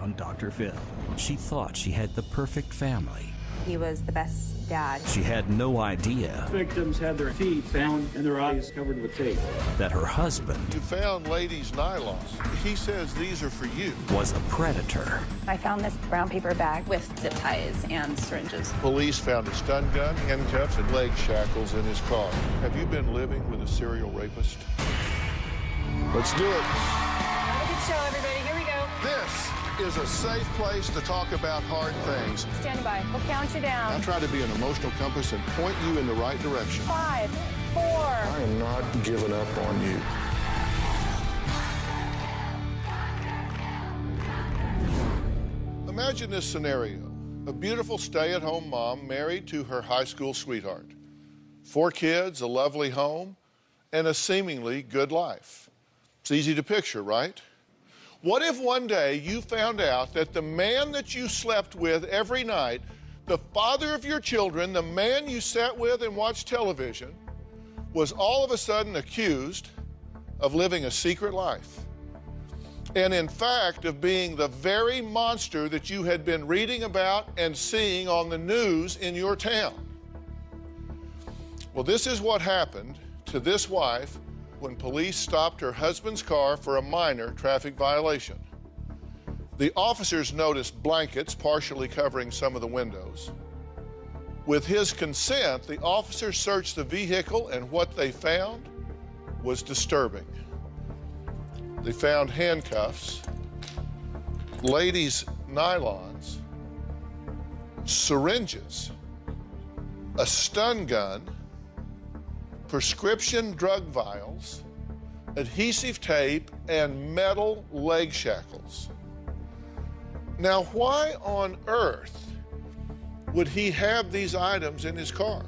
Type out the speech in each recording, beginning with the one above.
on Dr. Phill. She thought she had the perfect family. He was the best dad. She had no idea Victims had their feet found and their eyes covered with tape. that her husband You found ladies' nylons. He says these are for you. was a predator. I found this brown paper bag with zip ties and syringes. Police found a stun gun, handcuffs, and leg shackles in his car. Have you been living with a serial rapist? Let's do it. Have a good show, everybody. Here we go. This is a safe place to talk about hard things. Stand by. We'll count you I down. try to be an emotional compass and point you in the right direction. 5, 4. I am not giving up on you. Imagine this scenario. A beautiful stay-at-home mom married to her high school sweetheart. 4 kids, a lovely home, and a seemingly good life. It's easy to picture, right? What if one day you found out that the man that you slept with every night, the father of your children, the man you sat with and watched television, was all of a sudden accused of living a secret life? And in fact, of being the very monster that you had been reading about and seeing on the news in your town. Well, this is what happened to this wife when police stopped her husband's car for a minor traffic violation. The officers noticed blankets partially covering some of the windows. With his consent, the officers searched the vehicle, and what they found was disturbing. They found handcuffs, ladies' nylons, syringes, a stun gun, prescription drug vials, adhesive tape, and metal leg shackles. Now, why on earth would he have these items in his car?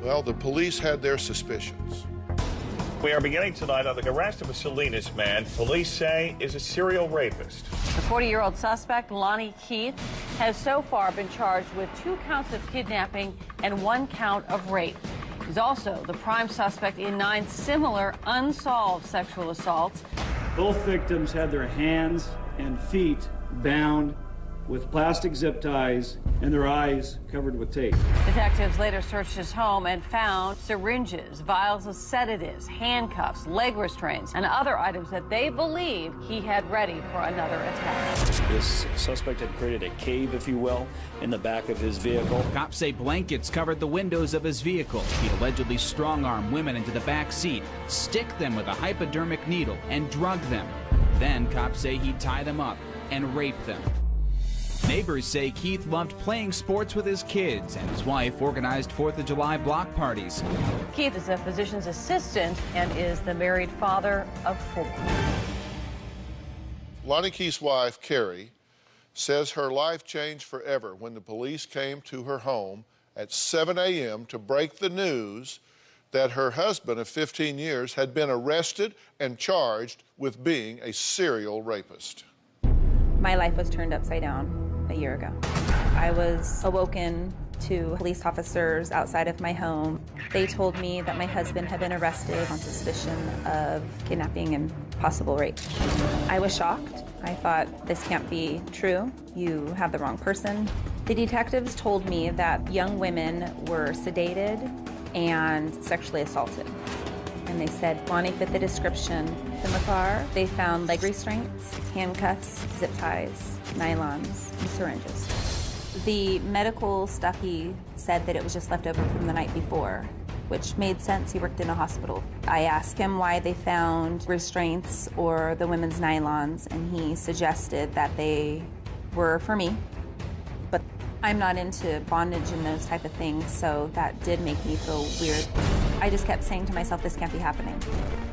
Well, the police had their suspicions. We are beginning tonight on the arrest of a Salinas man police say is a serial rapist. The 40-year-old suspect, Lonnie Keith, has so far been charged with 2 counts of kidnapping and 1 count of rape. He's also the prime suspect in 9 similar unsolved sexual assaults. Both victims had their hands and feet bound with plastic zip ties and their eyes covered with tape. Detectives later searched his home and found syringes, vials of sedatives, handcuffs, leg restraints, and other items that they believe he had ready for another attack. This suspect had created a cave, if you will, in the back of his vehicle. Cops say blankets covered the windows of his vehicle. He'd allegedly strong-arm women into the back seat, stick them with a hypodermic needle, and drug them. Then cops say he'd tie them up and rape them. Neighbors say Keith loved playing sports with his kids, and his wife organized 4th of July block parties. Keith is a physician's assistant and is the married father of 4. Lonnie Keith's wife, Carrie, says her life changed forever when the police came to her home at 7 a.m. to break the news that her husband of 15 years had been arrested and charged with being a serial rapist. My life was turned upside down a year ago. I was awoken to police officers outside of my home. They told me that my husband had been arrested on suspicion of kidnapping and possible rape. I was shocked. I thought, this can't be true. You have the wrong person. The detectives told me that young women were sedated and sexually assaulted. And they said Lonnie fit the description. In the car, they found leg restraints, handcuffs, zip ties, nylons, and syringes. The medical stuff, he said that it was just left over from the night before, which made sense. He worked in a hospital. I asked him why they found restraints or the women's nylons, and he suggested that they were for me. But I'm not into bondage and those type of things, so that did make me feel weird. I just kept saying to myself, this can't be happening.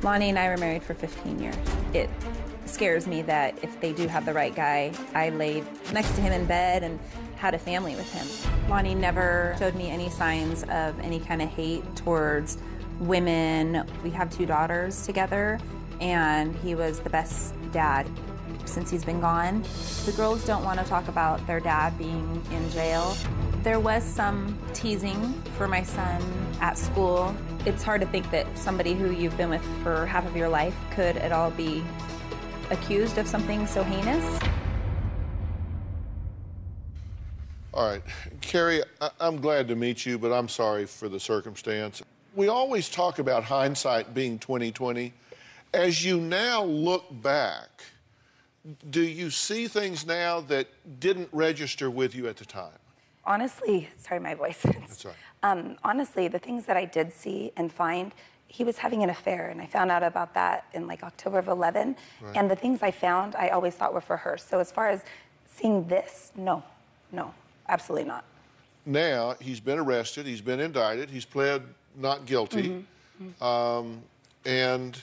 Lonnie and I were married for 15 years. It scares me that if they do have the right guy, I laid next to him in bed and had a family with him. Lonnie never showed me any signs of any kind of hate towards women. We have 2 daughters together, and he was the best dad since he's been gone. The girls don't want to talk about their dad being in jail. There was some teasing for my son at school. It's hard to think that somebody who you've been with for half of your life could at all be accused of something so heinous. All right, Carrie, I'm glad to meet you, but I'm sorry for the circumstance. We always talk about hindsight being 20/20. As you now look back, do you see things now that didn't register with you at the time? Honestly, sorry, my voice. That's right. Honestly, the things that I did see and find, he was having an affair, and I found out about that in like October of 11. Right. And the things I found, I always thought were for her. So as far as seeing this, no, absolutely not. Now, he's been arrested, he's been indicted, he's pled not guilty. And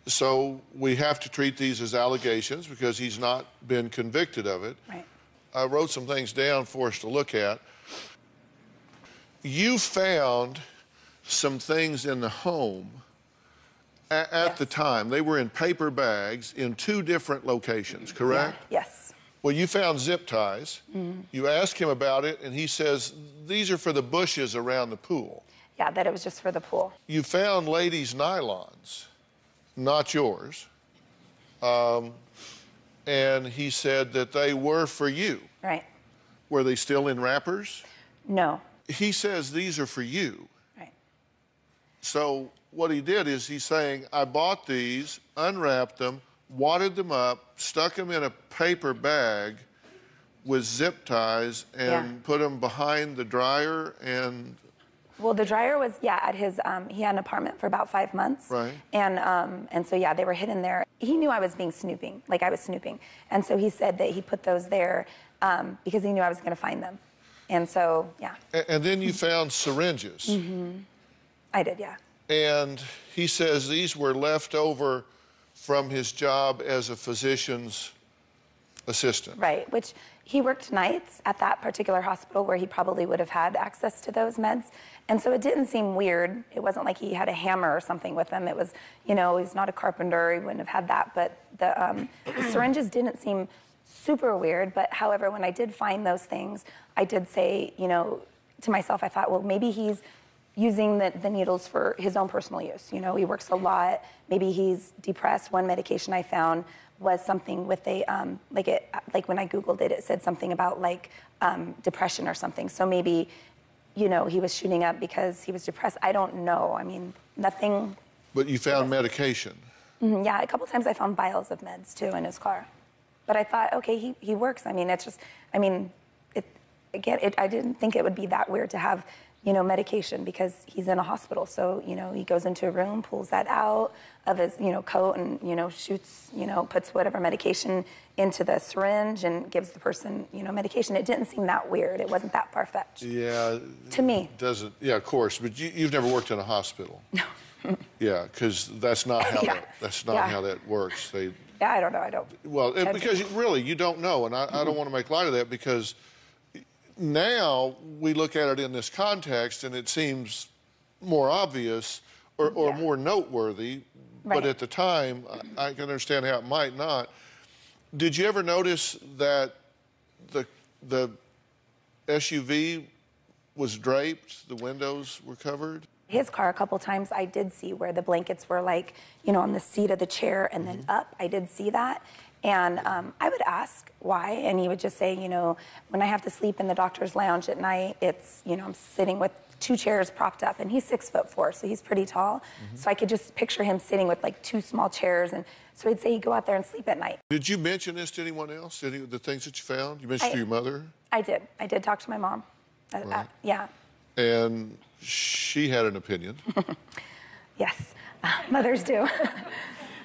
so we have to treat these as allegations because he's not been convicted of it. Right. I wrote some things down for us to look at. You found some things in the home at the time. They were in paper bags in 2 different locations, correct? Yeah. Yes. Well, you found zip ties. You asked him about it, and he says, these are for the bushes around the pool. Yeah, that it was just for the pool. You found ladies' nylons, not yours. And he said that they were for you. Right. Were they still in wrappers? No. He says these are for you. Right. So what he did is he's saying, I bought these, unwrapped them, wadded them up, stuck them in a paper bag with zip ties, and put them behind the dryer. And well, the dryer was, at his, he had an apartment for about 5 months. Right. And so, they were hidden there. He knew I was being snooping, like I was snooping. And so he said that he put those there because he knew I was going to find them. And so, yeah. And then you found syringes. I did, yeah. And he says these were left over from his job as a physician's assistant. Right, which he worked nights at that particular hospital where he probably would have had access to those meds. And so it didn't seem weird. It wasn't like he had a hammer or something with him. It was, he's not a carpenter. He wouldn't have had that. But the syringes didn't seem super weird. But however, when I did find those things, I did say, to myself, I thought, well, maybe he's using the needles for his own personal use. He works a lot. Maybe he's depressed. One medication I found was something with a, like when I Googled it, it said something about depression or something. So maybe, he was shooting up because he was depressed. I don't know. I mean, nothing. But you found medication. Yeah, a couple times I found vials of meds too in his car. But I thought, okay, he works. I mean, it's just, I didn't think it would be that weird to have, medication because he's in a hospital. So, he goes into a room, pulls that out of his, coat and, shoots, puts whatever medication into the syringe and gives the person, medication. It didn't seem that weird. It wasn't that far-fetched. Yeah. To me. Doesn't, yeah, of course. But you've never worked in a hospital. No. Yeah, because that's not how how that works. Yeah, I don't know. I don't. Well, because really, you don't know. And I don't want to make light of that because now we look at it in this context and it seems more obvious or more noteworthy. Right. But at the time, I can understand how it might not. Did you ever notice that the SUV was draped, the windows were covered? His car, a couple times, I did see where the blankets were on the seat of the chair and then up. I did see that. And I would ask why, and he would just say, when I have to sleep in the doctor's lounge at night, it's, I'm sitting with 2 chairs propped up, and he's 6'4", so he's pretty tall. So I could just picture him sitting with 2 small chairs, and so he'd say he'd go out there and sleep at night. Did you mention this to anyone else, the things that you found? You mentioned to your mother? I did. I did talk to my mom. Right. Yeah. And she had an opinion. Yes, mothers do.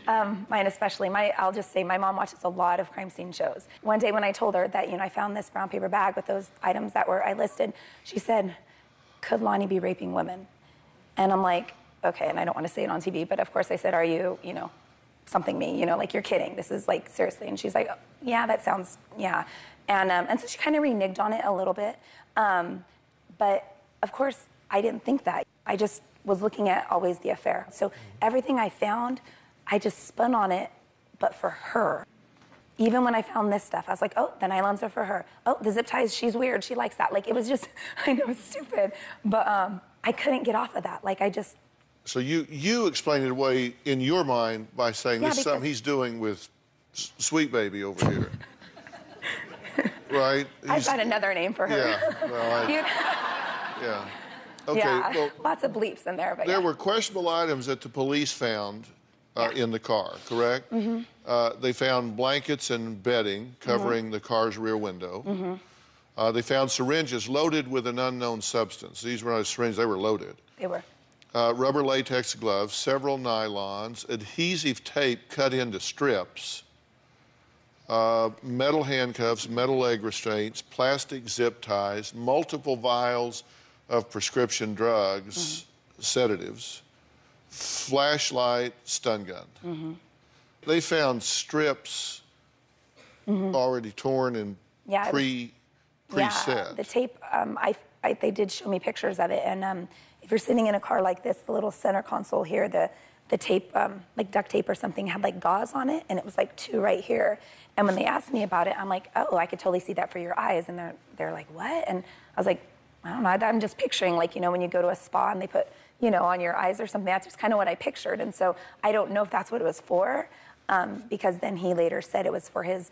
Mine especially. I'll just say my mom watches a lot of crime scene shows. One day when I told her that, I found this brown paper bag with those items that I listed, she said, could Lonnie be raping women? And I'm like, okay, and I don't want to say it on TV, but of course I said, are you, something me, you're kidding. This is seriously. And she's like, oh, yeah, that sounds, yeah. And so she kind of reneged on it a little bit. But of course, I didn't think that. I just was looking at always the affair. So everything I found, I just spun on it, but for her. Even when I found this stuff, I was like, oh, the nylons are for her. Oh, the zip ties, she's weird, she likes that. It was just, I know it's stupid, but I couldn't get off of that. So you explained it away in your mind by saying this is something he's doing with Sweet Baby over here. right? I've got another name for her. Yeah, well, yeah. Okay, yeah, well, lots of bleeps in there, but there were questionable items that the police found in the car, correct? They found blankets and bedding covering the car's rear window. They found syringes loaded with an unknown substance. These were not syringes, they were loaded. They were. Rubber latex gloves, several nylons, adhesive tape cut into strips, metal handcuffs, metal leg restraints, plastic zip ties, multiple vials of prescription drugs, sedatives, flashlight, stun gun. They found strips already torn and preset. Yeah, the tape, they did show me pictures of it, and if you're sitting in a car like this, the little center console here, the tape, like duct tape or something, had like gauze on it, and it was like 2 right here. And when they asked me about it, I'm like, oh, I could totally see that for your eyes. And they're like, what? And I was like, I don't know, I'm just picturing, like, you know, when you go to a spa and they put, you know, on your eyes or something, that's just kind of what I pictured. And so I don't know if that's what it was for, because then he later said it was for his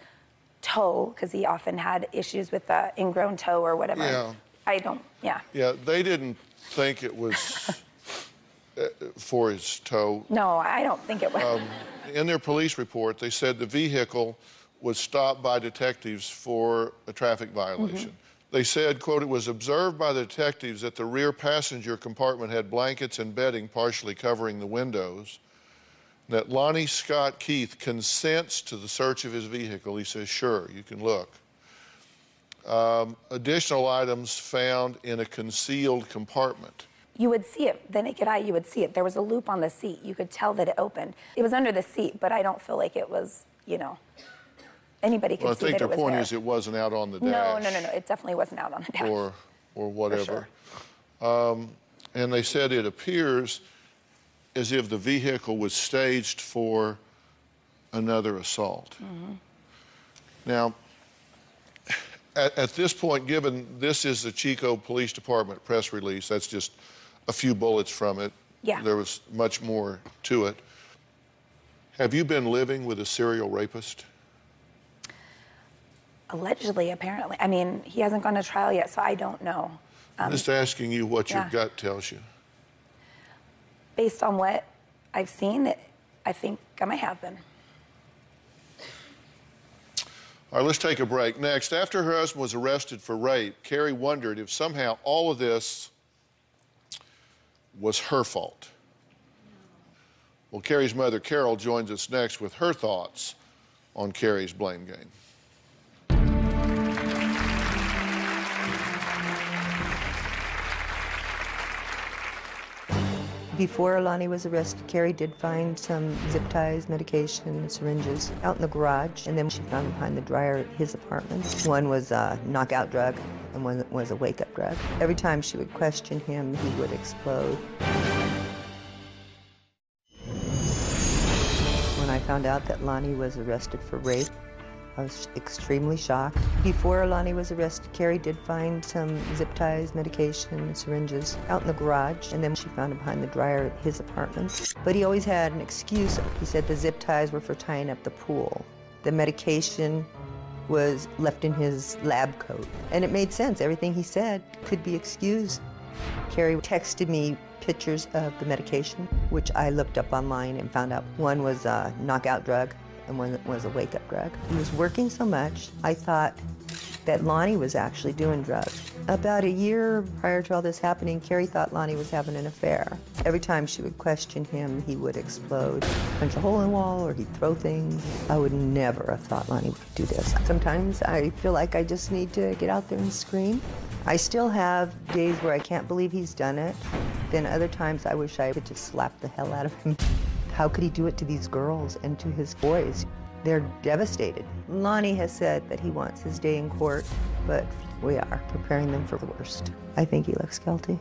toe, because he often had issues with the ingrown toe or whatever. Yeah. I don't, Yeah, they didn't think it was for his toe. No, I don't think it was. In their police report, they said the vehicle was stopped by detectives for a traffic violation. They said, quote, it was observed by the detectives that the rear passenger compartment had blankets and bedding partially covering the windows, that Lonnie Scott Keith consents to the search of his vehicle. He says, sure, you can look. Additional items found in a concealed compartment. You would see it, the naked eye, you would see it. There was a loop on the seat. You could tell that it opened. It was under the seat, but I don't feel like it was, you know, anybody could see that it was there. I think the point is it wasn't out on the dash. No, it definitely wasn't out on the dash. Or whatever. For sure. And they said it appears as if the vehicle was staged for another assault. Now, at this point, given this is the Chico Police Department press release, that's just a few bullets from it. Yeah. There was much more to it. Have you been living with a serial rapist? Allegedly, apparently. I mean, he hasn't gone to trial yet, so I don't know. I'm just asking you what your gut tells you. Based on what I've seen, I think I might have been. All right, let's take a break. Next, after her husband was arrested for rape, Carrie wondered if somehow all of this was her fault. Well, Carrie's mother, Carol, joins us next with her thoughts on Carrie's blame game. Before Lonnie was arrested, Carrie did find some zip ties, medication, syringes out in the garage, and then she found them behind the dryer at his apartment. One was a knockout drug, and one was a wake-up drug. Every time she would question him, he would explode. When I found out that Lonnie was arrested for rape, I was extremely shocked. Before Lonnie was arrested, Carrie did find some zip ties, medication, syringes out in the garage, and then she found them behind the dryer at his apartment. But he always had an excuse. He said the zip ties were for tying up the pool. The medication was left in his lab coat. And it made sense. Everything he said could be excused. Carrie texted me pictures of the medication, which I looked up online and found out one was a knockout drug, and one was a wake-up drug. He was working so much, I thought that Lonnie was actually doing drugs. About a year prior to all this happening, Carrie thought Lonnie was having an affair. Every time she would question him, he would explode, punch a hole in the wall, or he'd throw things. I would never have thought Lonnie would do this. Sometimes I feel like I just need to get out there and scream. I still have days where I can't believe he's done it. Then other times I wish I could just slap the hell out of him. How could he do it to these girls and to his boys? They're devastated. Lonnie has said that he wants his day in court, but we are preparing them for the worst. I think he looks guilty.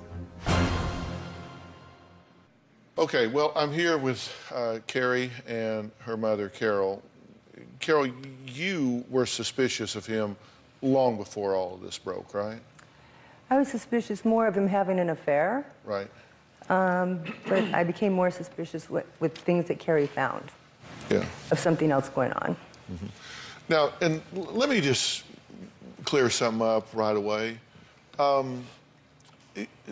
Okay, well, I'm here with Carrie and her mother, Carol. Carol, you were suspicious of him long before all of this broke, right? I was suspicious more of him having an affair. Right. But I became more suspicious with things that Carrie found. Yeah. Of something else going on. Now, and let me just clear something up right away.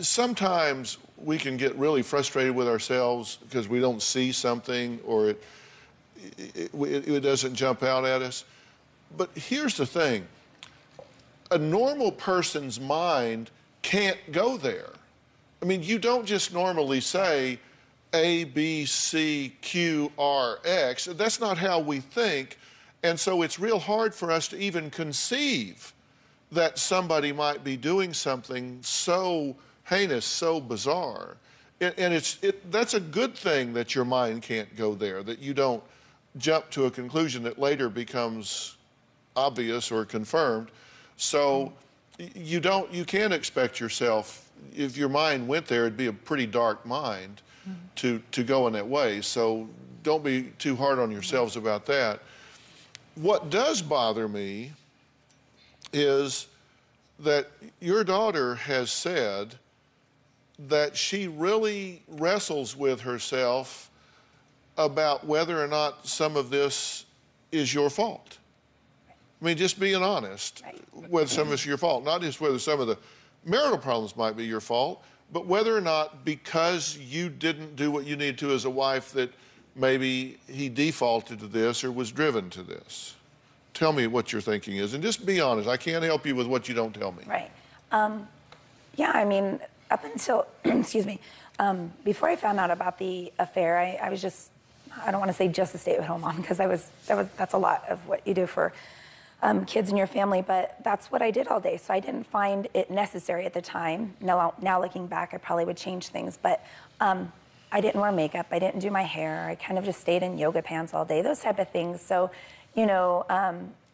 Sometimes we can get really frustrated with ourselves because we don't see something or it doesn't jump out at us. But here's the thing. A normal person's mind can't go there. I mean, you don't just normally say A, B, C, Q, R, X. That's not how we think. And so it's real hard for us to even conceive that somebody might be doing something so heinous, so bizarre. And that's a good thing that your mind can't go there, that you don't jump to a conclusion that later becomes obvious or confirmed. So you can't expect yourself, if your mind went there, it'd be a pretty dark mind to go in that way. So don't be too hard on yourselves about that. What does bother me is that your daughter has said that she really wrestles with herself about whether or not some of this is your fault. I mean, just being honest, whether some of it's your fault, not just whether some of the marital problems might be your fault, but whether or not because you didn't do what you needed to as a wife that maybe he defaulted to this or was driven to this. Tell me what your thinking is, and just be honest. I can't help you with what you don't tell me. Right. Yeah, I mean, up until, excuse me, before I found out about the affair, I was just, I don't want to say just a stay-at-home mom, because that's a lot of what you do for kids in your family, but that's what I did all day. So I didn't find it necessary at the time. Now looking back, I probably would change things, but I didn't wear makeup. I didn't do my hair. I kind of just stayed in yoga pants all day, those type of things. So, you know,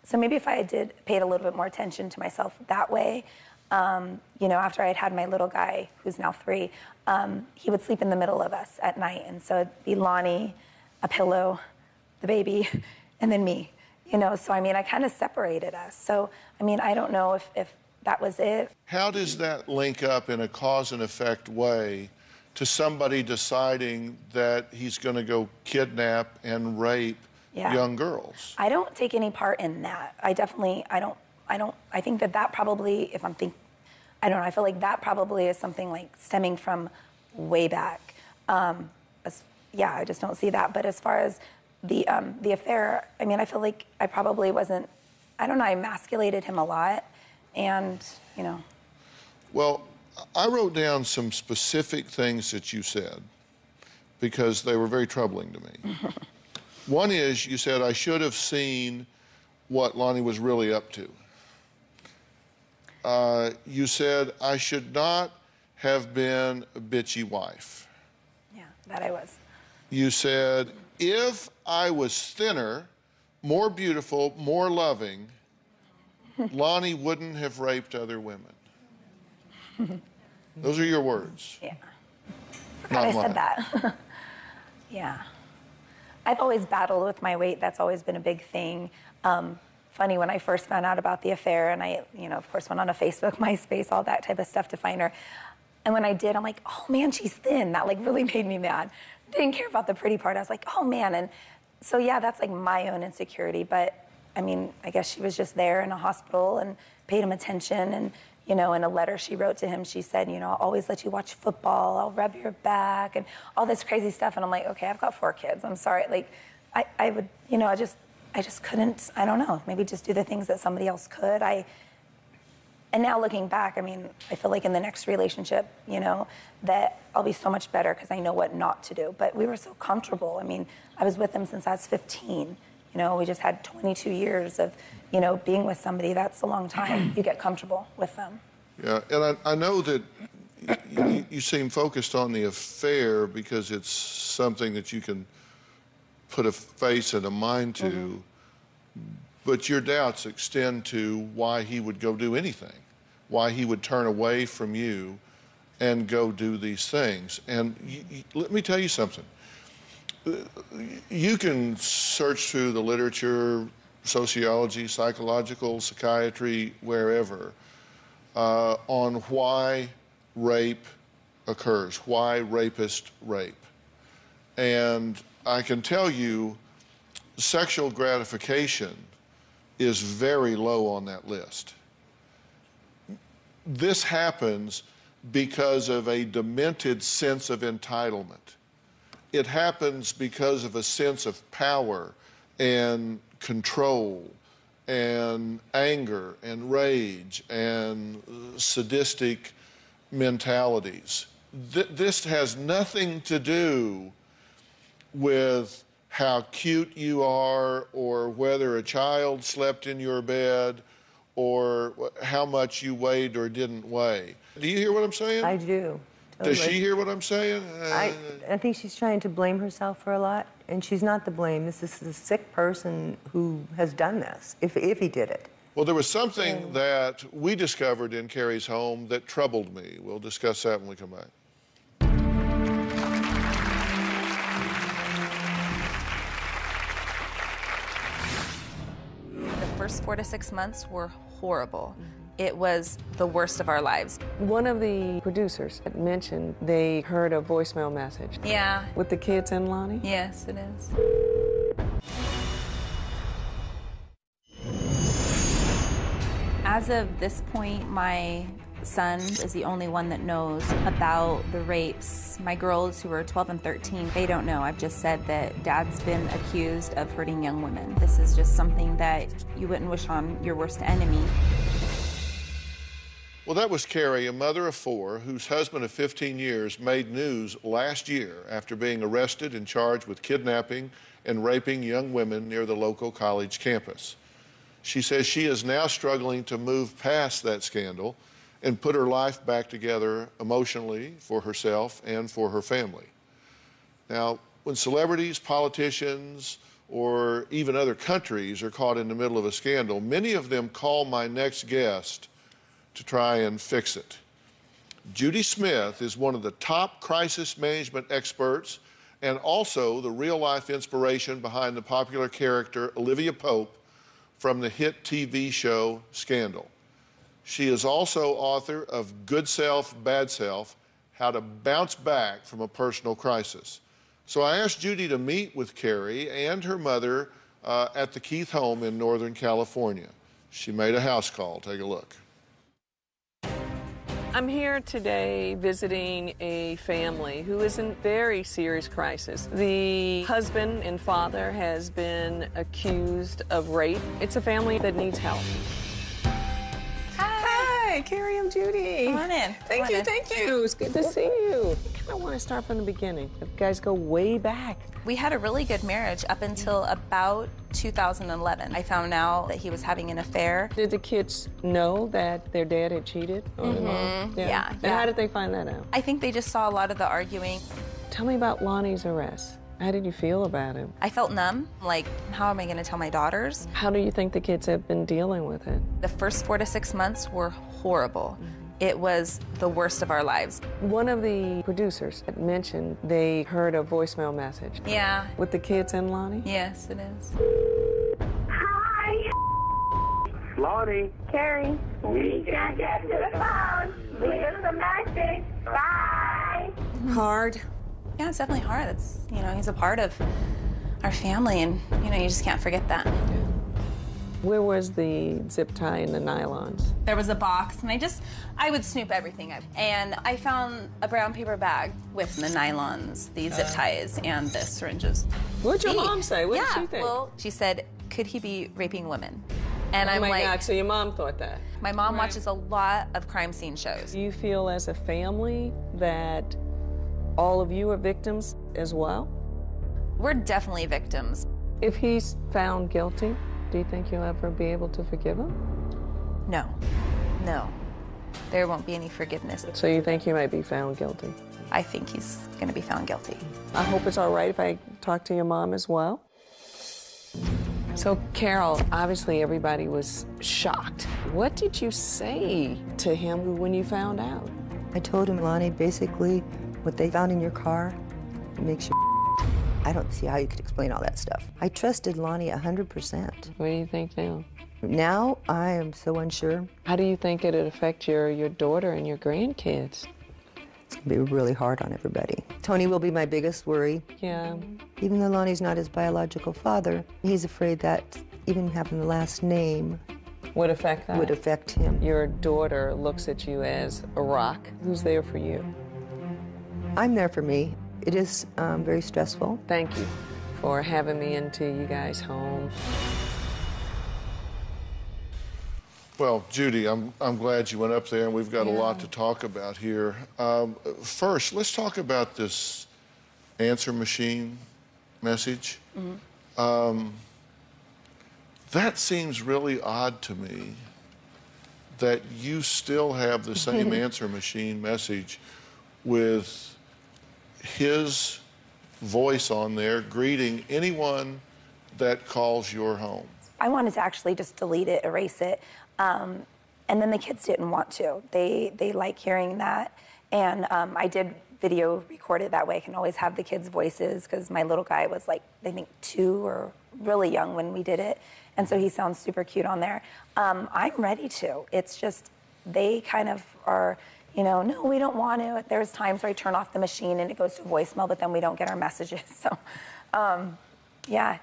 so maybe if I paid a little bit more attention to myself that way, you know, after I had my little guy, who's now 3, he would sleep in the middle of us at night. And so it'd be Lonnie, a pillow, the baby, and then me. You know, so I mean, I kind of separated us. So, I mean, I don't know if that was it. How does that link up in a cause and effect way to somebody deciding that he's going to go kidnap and rape young girls? I don't take any part in that. I think that probably, I don't know, I feel like that probably is something like stemming from way back. Yeah, I just don't see that. But as far as the affair, I mean, I feel like I probably wasn't, I don't know, I emasculated him a lot, and, you know. Well, I wrote down some specific things that you said because they were very troubling to me. One is, you said, I should have seen what Lonnie was really up to. You said, I should not have been a bitchy wife. Yeah, that I was. You said, if I was thinner, more beautiful, more loving, Lonnie wouldn't have raped other women. Those are your words. Yeah. I said that. Yeah. I've always battled with my weight. That's always been a big thing. Funny, when I first found out about the affair, and I, you know, of course, went on to Facebook, MySpace, all that type of stuff to find her. And when I did, I'm like, oh man, she's thin. That like really made me mad. Didn't care about the pretty part. I was like, oh man. And so yeah, that's like my own insecurity. But I mean, I guess she was just there in a hospital and paid him attention. And, you know, in a letter she wrote to him, she said, you know, I'll always let you watch football. I'll rub your back and all this crazy stuff. And I'm like, okay, I've got 4 kids. I'm sorry. Like I would, you know, I just couldn't, I don't know, maybe just do the things that somebody else could. And now looking back, I mean, I feel like in the next relationship, you know, that I'll be so much better because I know what not to do. But we were so comfortable. I mean, I was with him since I was 15. You know, we just had 22 years of, you know, being with somebody. That's a long time. You get comfortable with them. Yeah, and I know that you seem focused on the affair because it's something that you can put a face and a mind to, but your doubts extend to why he would go do anything, why he would turn away from you and go do these things. And let me tell you something. You can search through the literature, sociology, psychological, psychiatry, wherever, on why rape occurs, why rapists rape. And I can tell you sexual gratification is very low on that list. This happens because of a demented sense of entitlement. It happens because of a sense of power and control and anger and rage and sadistic mentalities. This has nothing to do with how cute you are or whether a child slept in your bed or how much you weighed or didn't weigh. Do you hear what I'm saying? I do. Totally. Does she hear what I'm saying? I think she's trying to blame herself for a lot, and she's not to blame. This is a sick person who has done this, if he did it. Well, there was something that we discovered in Carrie's home that troubled me. We'll discuss that when we come back. The first 4 to 6 months were horrible. It was the worst of our lives. One of the producers had mentioned they heard a voicemail message. Yeah. With the kids and Lonnie? Yes, it is. As of this point, my son is the only one that knows about the rapes. My girls, who are 12 and 13, they don't know. I've just said that Dad's been accused of hurting young women. This is just something that you wouldn't wish on your worst enemy. Well, that was Carrie, a mother of 4, whose husband of 15 years made news last year after being arrested and charged with kidnapping and raping young women near the local college campus. She says she is now struggling to move past that scandal and put her life back together emotionally for herself and for her family. Now, when celebrities, politicians, or even other countries are caught in the middle of a scandal, many of them call my next guest to try and fix it. Judy Smith is one of the top crisis management experts and also the real-life inspiration behind the popular character Olivia Pope from the hit TV show Scandal. She is also author of Good Self, Bad Self, How to Bounce Back from a Personal Crisis. So I asked Judy to meet with Carrie and her mother at the Keith home in Northern California. She made a house call. Take a look. I'm here today visiting a family who is in very serious crisis. The husband and father has been accused of rape. It's a family that needs help. Hi, Carrie and Judy. Come on in. Thank you. It's good to see you. I kind of want to start from the beginning. You guys go way back. We had a really good marriage up until about 2011. I found out that he was having an affair. Did the kids know that their dad had cheated on their mom? Yeah. And how did they find that out? I think they just saw a lot of the arguing. Tell me about Lonnie's arrest. How did you feel about him? I felt numb. Like, how am I going to tell my daughters? How do you think the kids have been dealing with it? The first 4 to 6 months were horrible. It was the worst of our lives. One of the producers had mentioned they heard a voicemail message. Yeah. With the kids and Lonnie? Yes, it is. Hi. Lonnie. Carrie. We can't get to the phone. Leave us a message. Bye. Hard. Yeah, it's definitely hard. It's, you know, he's a part of our family, and, you know, you just can't forget that. Where was the zip tie and the nylons? There was a box, and I would snoop everything up. And I found a brown paper bag with the nylons, the zip ties, and the syringes. What'd your mom say? What did she think? Well, she said, could he be raping women? And I'm like, like, oh my God, so your mom thought that? My mom watches a lot of crime scene shows. Do you feel as a family that all of you are victims as well? We're definitely victims. If he's found guilty, do you think you'll ever be able to forgive him? No. No. There won't be any forgiveness. So you think he might be found guilty? I think he's going to be found guilty. I hope it's all right if I talk to your mom as well. So, Carol, obviously everybody was shocked. What did you say to him when you found out? I told him, Lonnie, basically, what they found in your car makes you I don't see how you could explain all that stuff. I trusted Lonnie 100%. What do you think now? Now, I am so unsure. How do you think it'd affect your daughter and your grandkids? It's gonna be really hard on everybody. Tony will be my biggest worry. Yeah. Even though Lonnie's not his biological father, he's afraid that even having the last name would affect that? Would affect him. Your daughter looks at you as a rock. Who's there for you? I'm there for me. It is very stressful. Thank you for having me into you guys' home. Well, Judy, I'm glad you went up there, and we've got a lot to talk about here. First, let's talk about this answer machine message. That seems really odd to me, that you still have the same answer machine message with his voice on there greeting anyone that calls your home. I wanted to actually just delete it, erase it, and then the kids didn't want to. They like hearing that, and I did video record it that way. I can always have the kids' voices, because my little guy was like, I think 2 or really young when we did it, and so he sounds super cute on there. I'm ready to. It's just they kind of are, you know, no, we don't want to. There's times where I turn off the machine and it goes to voicemail, but then we don't get our messages. So, yeah,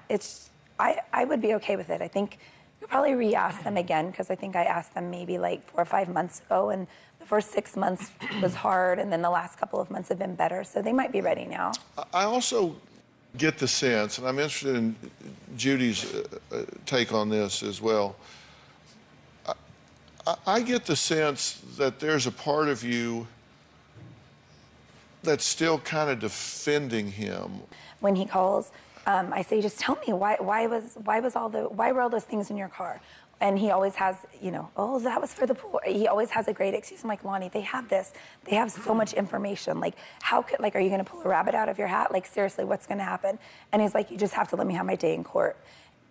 I would be okay with it. I think we'll probably re-ask them again, because I think I asked them maybe like 4 or 5 months ago, and the first 6 months was hard, and then the last couple of months have been better, so they might be ready now. I also get the sense, and I'm interested in Judy's take on this as well, I get the sense that there's a part of you that's still kind of defending him. When he calls, I say, just tell me, why were all those things in your car? And he always has, you know, oh, that was for the pool. He always has a great excuse. I'm like, Lonnie, they have this. They have so much information. Like, are you going to pull a rabbit out of your hat? Like, seriously, what's going to happen? And he's like, you just have to let me have my day in court.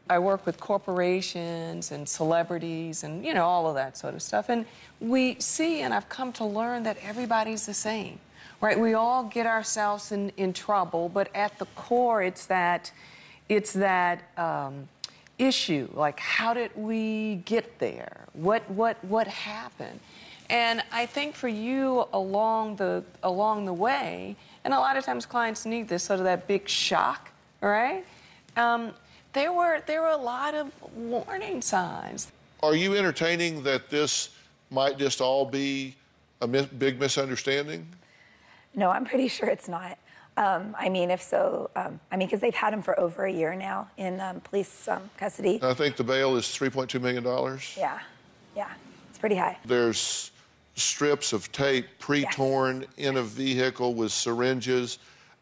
I work with corporations and celebrities and, you know, all of that sort of stuff. And we see, and I've come to learn, that everybody's the same, right? We all get ourselves in trouble, but at the core, it's that issue. Like, how did we get there? What happened? And I think for you along the way, and a lot of times clients need this, sort of that big shock, right? There were a lot of warning signs. Are you entertaining that this might just all be a big misunderstanding? No, I'm pretty sure it's not. I mean, if so, because they've had him for over a year now in police custody. I think the bail is $3.2 million. Yeah, it's pretty high. There's strips of tape pre-torn in a vehicle with syringes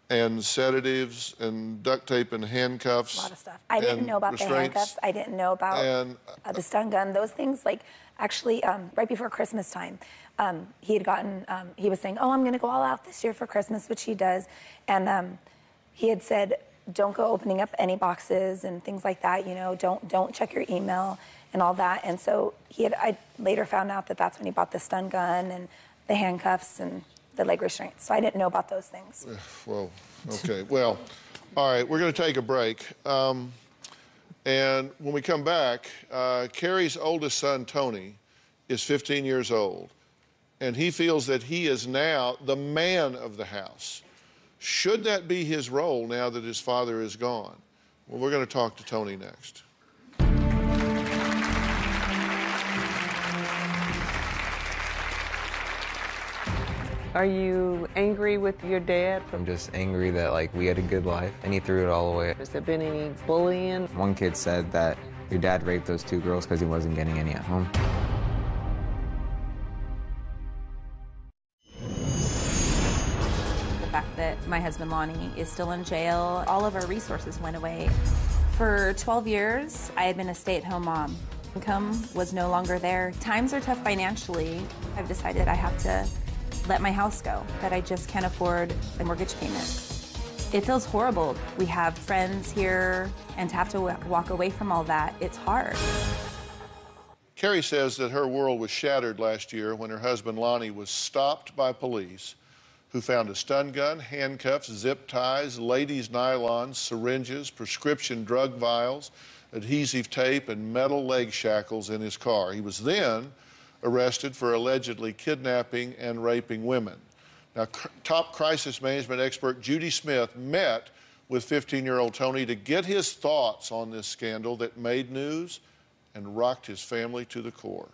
and sedatives and duct tape and handcuffs. A lot of stuff. I didn't know about the handcuffs. I didn't know about the stun gun. Those things, like, actually, right before Christmas time, he had gotten, he was saying, oh, I'm going to go all out this year for Christmas, which he does. And he had said, don't go opening up any boxes and things like that, you know, don't check your email and all that. And so I later found out that that's when he bought the stun gun and the handcuffs and the leg restraints. So I didn't know about those things. Well, okay. Well, all right, we're going to take a break. And when we come back, Carrie's oldest son, Tony, is 15 years old. And he feels that he is now the man of the house. Should that be his role now that his father is gone? Well, we're going to talk to Tony next. Are you angry with your dad? I'm just angry that, like, we had a good life and he threw it all away. Has there been any bullying? One kid said that your dad raped those 2 girls because he wasn't getting any at home. The fact that my husband Lonnie is still in jail, all of our resources went away. For 12 years, I had been a stay-at-home mom. Income was no longer there. Times are tough financially. I've decided I have to let my house go, that I just can't afford a mortgage payment. It feels horrible. We have friends here, and to have to walk away from all that, it's hard. Carrie says that her world was shattered last year when her husband Lonnie was stopped by police who found a stun gun, handcuffs, zip ties, ladies' nylons, syringes, prescription drug vials, adhesive tape, and metal leg shackles in his car. He was then arrested for allegedly kidnapping and raping women. Now, top crisis management expert Judy Smith met with 15-year-old Tony to get his thoughts on this scandal that made news and rocked his family to the core.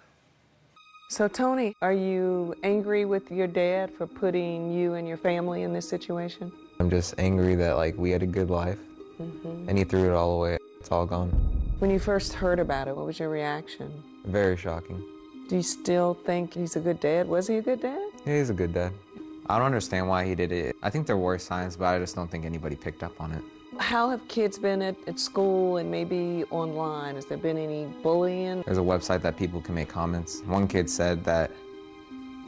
So, Tony, are you angry with your dad for putting you and your family in this situation? I'm just angry that, like, we had a good life, and he threw it all away. It's all gone. When you first heard about it, what was your reaction? Very shocking. Do you still think he's a good dad? Was he a good dad? Yeah, he's a good dad. I don't understand why he did it. I think there were signs, but I just don't think anybody picked up on it. How have kids been at school and maybe online? Has there been any bullying? There's a website that people can make comments. One kid said that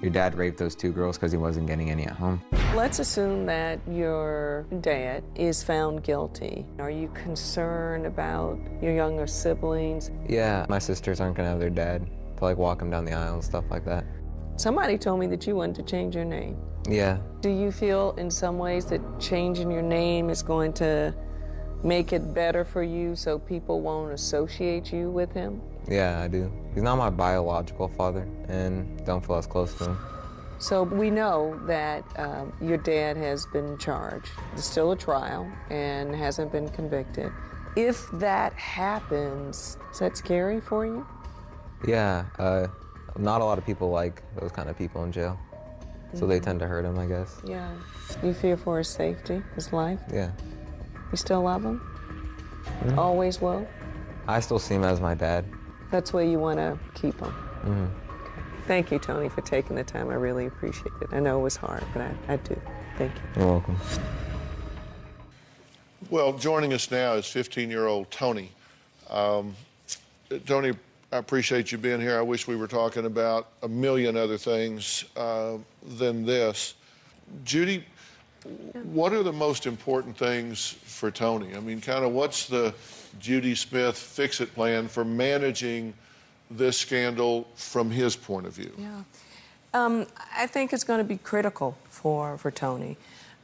your dad raped those 2 girls because he wasn't getting any at home. Let's assume that your dad is found guilty. Are you concerned about your younger siblings? Yeah, my sisters aren't gonna have their dad to, like, walk them down the aisle and stuff like that. Somebody told me that you wanted to change your name. Yeah. Do you feel in some ways that changing your name is going to make it better for you so people won't associate you with him? Yeah, I do. He's not my biological father, and don't feel as close to him. So we know that your dad has been charged. There's still a trial and hasn't been convicted. If that happens, is that scary for you? Yeah, not a lot of people like those kind of people in jail. So they tend to hurt him, I guess. Yeah. You fear for his safety, his life? Yeah. You still love him? Always will? I still see him as my dad. That's where you want to keep him? Okay. Thank you, Tony, for taking the time. I really appreciate it. I know it was hard, but I do. Thank you. You're welcome. Well, joining us now is 15-year-old Tony. Tony, I appreciate you being here. I wish we were talking about a million other things than this. Judy, what are the most important things for Tony? I mean, kind of what's the Judy Smith fix-it plan for managing this scandal from his point of view? Yeah. I think it's going to be critical for Tony.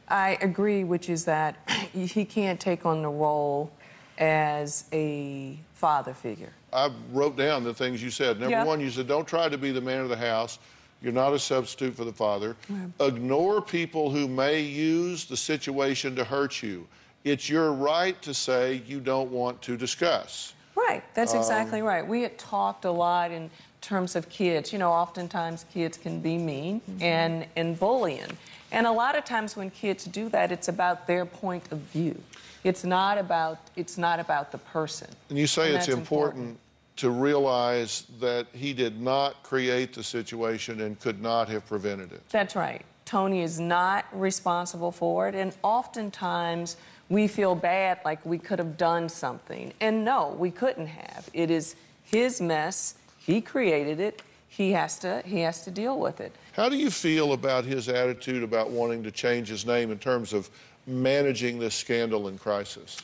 I agree, which is that he can't take on the role as a father figure. I wrote down the things you said. Number one, you said, don't try to be the man of the house. You're not a substitute for the father. Ignore people who may use the situation to hurt you. It's your right to say you don't want to discuss. Right, that's exactly right. We had talked a lot in terms of kids. You know, oftentimes kids can be mean and bullying. And a lot of times when kids do that, it's about their point of view. It's not about the person. And you say it's important to realize that he did not create the situation and could not have prevented it. That's right. Tony is not responsible for it, and oftentimes we feel bad, like we could have done something. And no, we couldn't have. It is his mess. He created it. He has to deal with it. How do you feel about his attitude about wanting to change his name in terms of managing this scandal and crisis?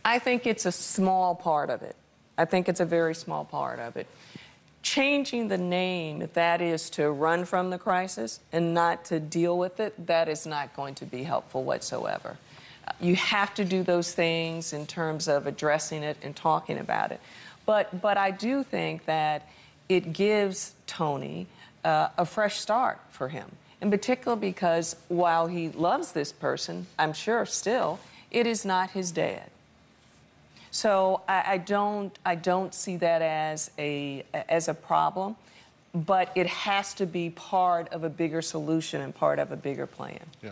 I think it's a small part of it. I think it's a very small part of it. Changing the name, if that is to run from the crisis and not to deal with it, that is not going to be helpful whatsoever. You have to do those things in terms of addressing it and talking about it. But I do think that it gives Tony a fresh start for him. In particular because while he loves this person, I'm sure still, it is not his dad. So I don't see that as a problem, but it has to be part of a bigger solution and part of a bigger plan. Yeah.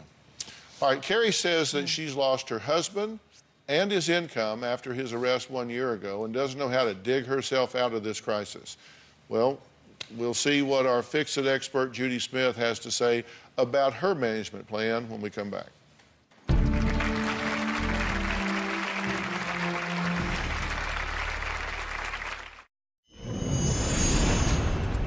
All right, Carrie says that she's lost her husband and his income after his arrest 1 year ago and doesn't know how to dig herself out of this crisis. Well, we'll see what our fix-it expert Judy Smith has to say about her management plan when we come back.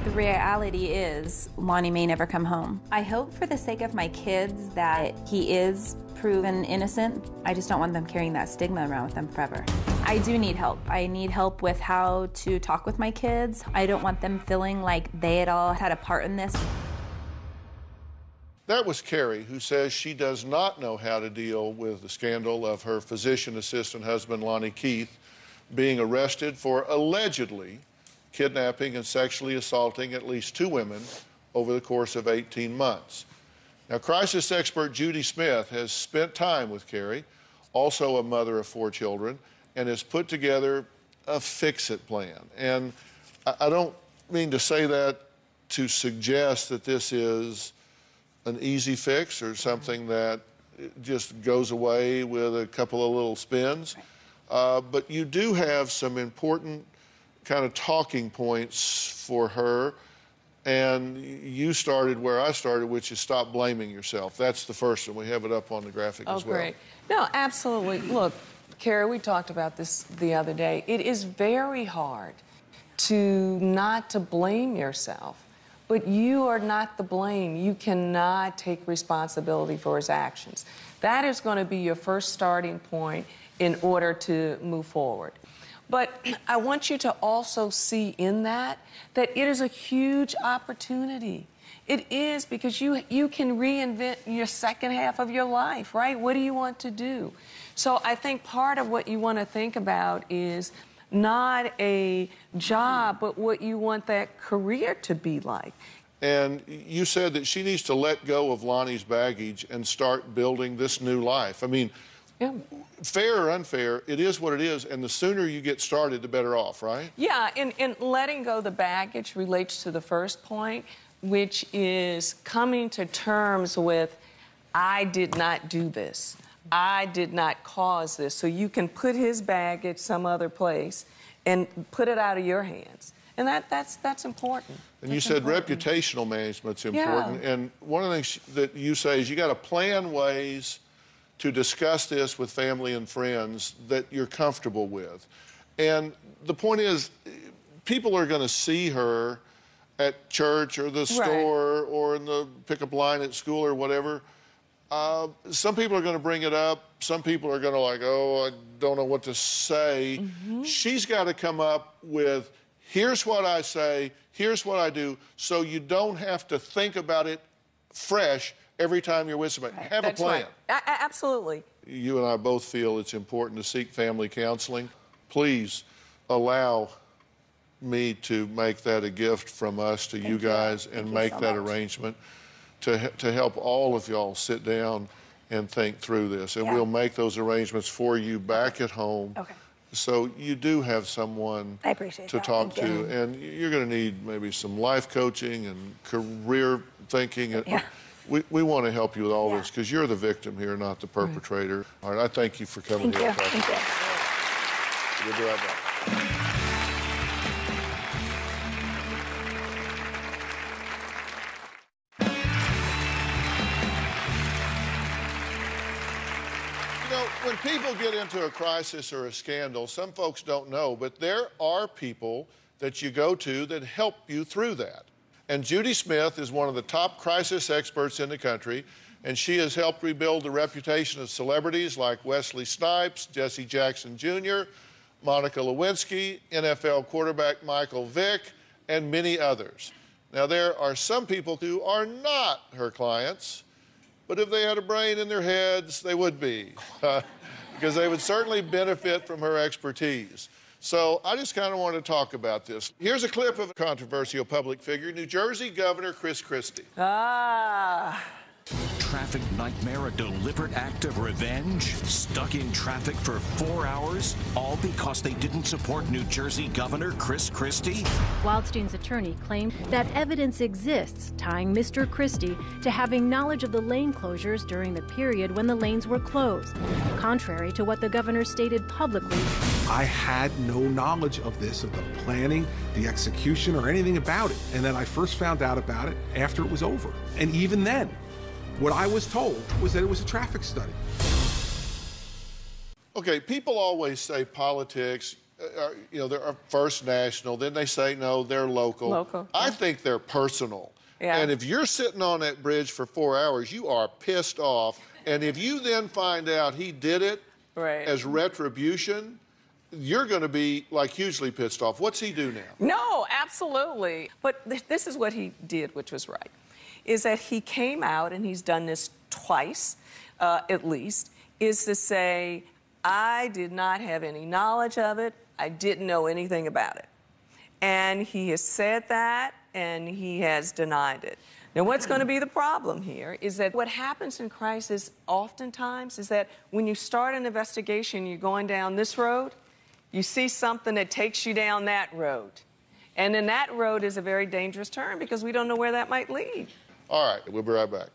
The reality is Lonnie may never come home. I hope for the sake of my kids that he is proven innocent. I just don't want them carrying that stigma around with them forever. I do need help. I need help with how to talk with my kids. I don't want them feeling like they at all had a part in this. That was Carrie, who says she does not know how to deal with the scandal of her physician assistant husband, Lonnie Keith, being arrested for allegedly kidnapping and sexually assaulting at least 2 women over the course of 18 months. Now, crisis expert Judy Smith has spent time with Carrie, also a mother of 4 children, and has put together a fix-it plan. And I don't mean to say that to suggest that this is an easy fix or something that just goes away with a couple of little spins. But you do have some important kind of talking points for her. And you started where I started, which is stop blaming yourself. That's the first one. We have it up on the graphic as well. Oh, great. No, absolutely. Look, Carrie, we talked about this the other day. It is very hard not to blame yourself, but you are not the blame. You cannot take responsibility for his actions. That is going to be your first starting point in order to move forward. But I want you to also see in that it is a huge opportunity. It is, because you can reinvent your second half of your life, right? What do you want to do? So I think part of what you want to think about is not a job, but what you want that career to be like. And you said that she needs to let go of Lonnie's baggage and start building this new life. I mean, yeah. Fair or unfair, it is what it is, and the sooner you get started, the better off, right? Yeah, and letting go the baggage relates to the first point, which is coming to terms with, I did not do this. I did not cause this. So you can put his baggage some other place and put it out of your hands. And that's important. And you said reputational management's important. Yeah. And one of the things that you say is you got to plan ways to discuss this with family and friends that you're comfortable with. And the point is, people are going to see her at church or the store or in the pickup line at school or whatever. Some people are going to bring it up. Some people are going to like, oh, I don't know what to say. Mm-hmm. She's got to come up with, here's what I say, here's what I do, so you don't have to think about it fresh every time you're with somebody. Right. Have That's a plan. Right. Absolutely. You and I both feel it's important to seek family counseling. Please allow me to make that a gift from us to you guys and make that arrangement to help all of y'all sit down and think through this. And we'll make those arrangements for you back at home. Okay. So you do have someone to talk to. And you're going to need maybe some life coaching and career thinking. We want to help you with all this because you're the victim here, not the perpetrator. All right, I thank you for coming here. Thank you. We'll be right back. You know, when people get into a crisis or a scandal, some folks don't know, but there are people that you go to that help you through that. And Judy Smith is one of the top crisis experts in the country, and she has helped rebuild the reputation of celebrities like Wesley Snipes, Jesse Jackson Jr., Monica Lewinsky, NFL quarterback Michael Vick, and many others. Now, there are some people who are not her clients, but if they had a brain in their heads, they would be, because they would certainly benefit from her expertise. So I just kind of want to talk about this. Here's a clip of a controversial public figure, New Jersey Governor Chris Christie. Traffic nightmare, a deliberate act of revenge? Stuck in traffic for 4 hours? All because they didn't support New Jersey Governor Chris Christie? Wildstein's attorney claimed that evidence exists tying Mr. Christie to having knowledge of the lane closures during the period when the lanes were closed, contrary to what the governor stated publicly. I had no knowledge of this, of the planning, the execution, or anything about it. And then I first found out about it after it was over. And even then, what I was told was that it was a traffic study. Okay, people always say politics, they're first national, then they say, no, they're local. I think they're personal. Yeah. And if you're sitting on that bridge for 4 hours, you are pissed off. And if you then find out he did it as retribution, you're going to be, like, hugely pissed off. What's he do now? No, absolutely. But this is what he did, which was right, is that he came out, and he's done this twice, at least, is to say, I did not have any knowledge of it. I didn't know anything about it. And he has said that, and he has denied it. Now, what's going to be the problem here is that what happens in crisis oftentimes is that when you start an investigation, you're going down this road, You see something that takes you down that road. And then that road is a very dangerous turn because we don't know where that might lead. All right, we'll be right back.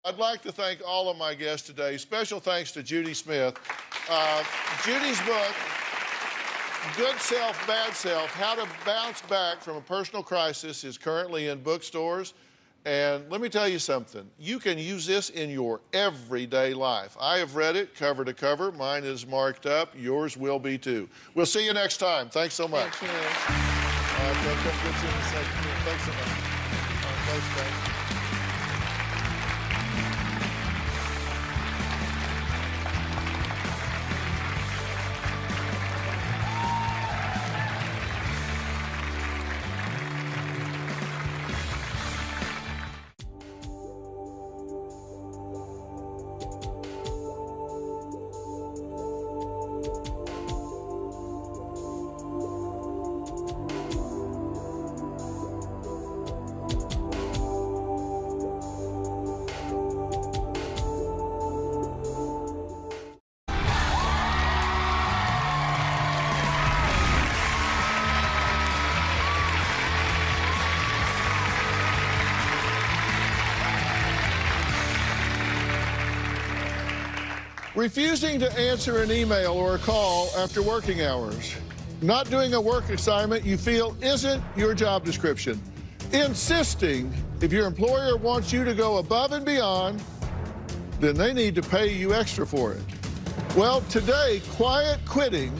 I'd like to thank all of my guests today. Special thanks to Judy Smith. Judy's book, Good Self, Bad Self, How to Bounce Back from a Personal Crisis, is currently in bookstores. And let me tell you something. You can use this in your everyday life. I have read it cover to cover. Mine is marked up. Yours will be too. We'll see you next time. Thanks so much. Thank you. Thanks so much. Thanks. Refusing to answer an email or a call after working hours. Not doing a work assignment you feel isn't your job description. Insisting if your employer wants you to go above and beyond, then they need to pay you extra for it. Well, today, quiet quitting,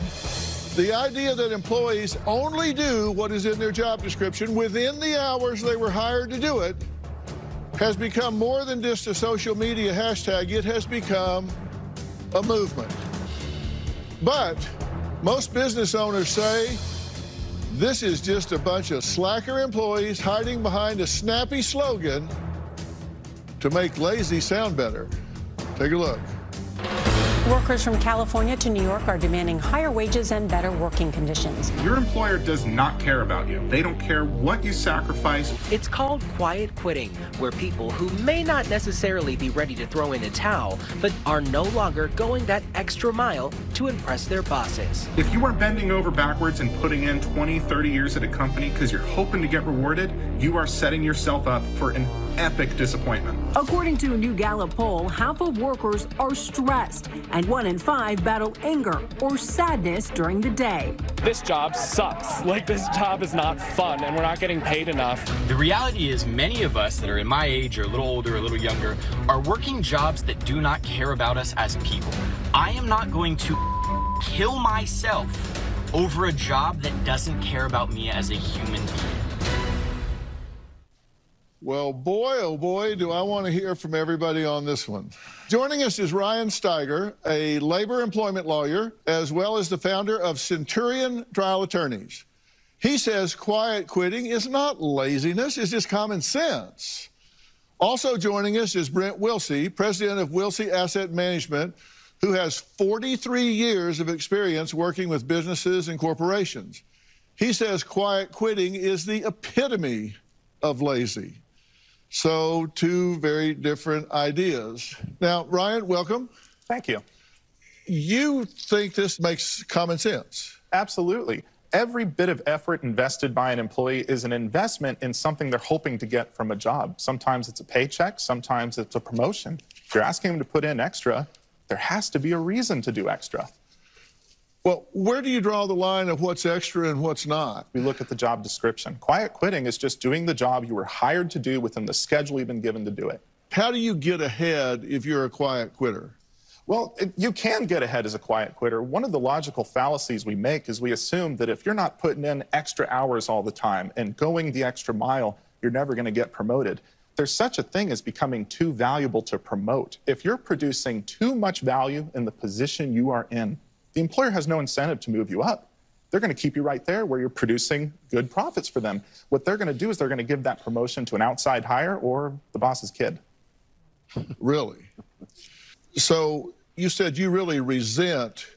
the idea that employees only do what is in their job description within the hours they were hired to do it, has become more than just a social media hashtag. It has become a movement. But most business owners say this is just a bunch of slacker employees hiding behind a snappy slogan to make lazy sound better. Take a look. Workers from California to New York are demanding higher wages and better working conditions. Your employer does not care about you. They don't care what you sacrifice. It's called quiet quitting, where people who may not necessarily be ready to throw in the towel, but are no longer going that extra mile to impress their bosses. If you are bending over backwards and putting in 20, 30 years at a company because you're hoping to get rewarded, you are setting yourself up for an epic disappointment. According to a new Gallup poll, half of workers are stressed, and 1 in 5 battle anger or sadness during the day. This job sucks. Like, this job is not fun, and we're not getting paid enough. The reality is many of us that are in my age or a little older, a little younger, are working jobs that do not care about us as people. I am not going to kill myself over a job that doesn't care about me as a human being. Well, boy, oh boy, do I want to hear from everybody on this one. Joining us is Ryan Steiger, a labor employment lawyer, as well as the founder of Centurion Trial Attorneys. He says quiet quitting is not laziness, it's just common sense. Also joining us is Brent Wilsey, president of Wilsey Asset Management, who has 43 years of experience working with businesses and corporations. He says quiet quitting is the epitome of lazy. So, two very different ideas. Now, Ryan, welcome. Thank you. You think this makes common sense? Absolutely. Every bit of effort invested by an employee is an investment in something they're hoping to get from a job. Sometimes it's a paycheck, sometimes it's a promotion. If you're asking them to put in extra, there has to be a reason to do extra. Well, where do you draw the line of what's extra and what's not? We look at the job description. Quiet quitting is just doing the job you were hired to do within the schedule you've been given to do it. How do you get ahead if you're a quiet quitter? Well, you can get ahead as a quiet quitter. One of the logical fallacies we make is we assume that if you're not putting in extra hours all the time and going the extra mile, you're never going to get promoted. There's such a thing as becoming too valuable to promote. If you're producing too much value in the position you are in, the employer has no incentive to move you up. They're going to keep you right there where you're producing good profits for them. What they're going to do is they're going to give that promotion to an outside hire or the boss's kid. Really? So you said you really resent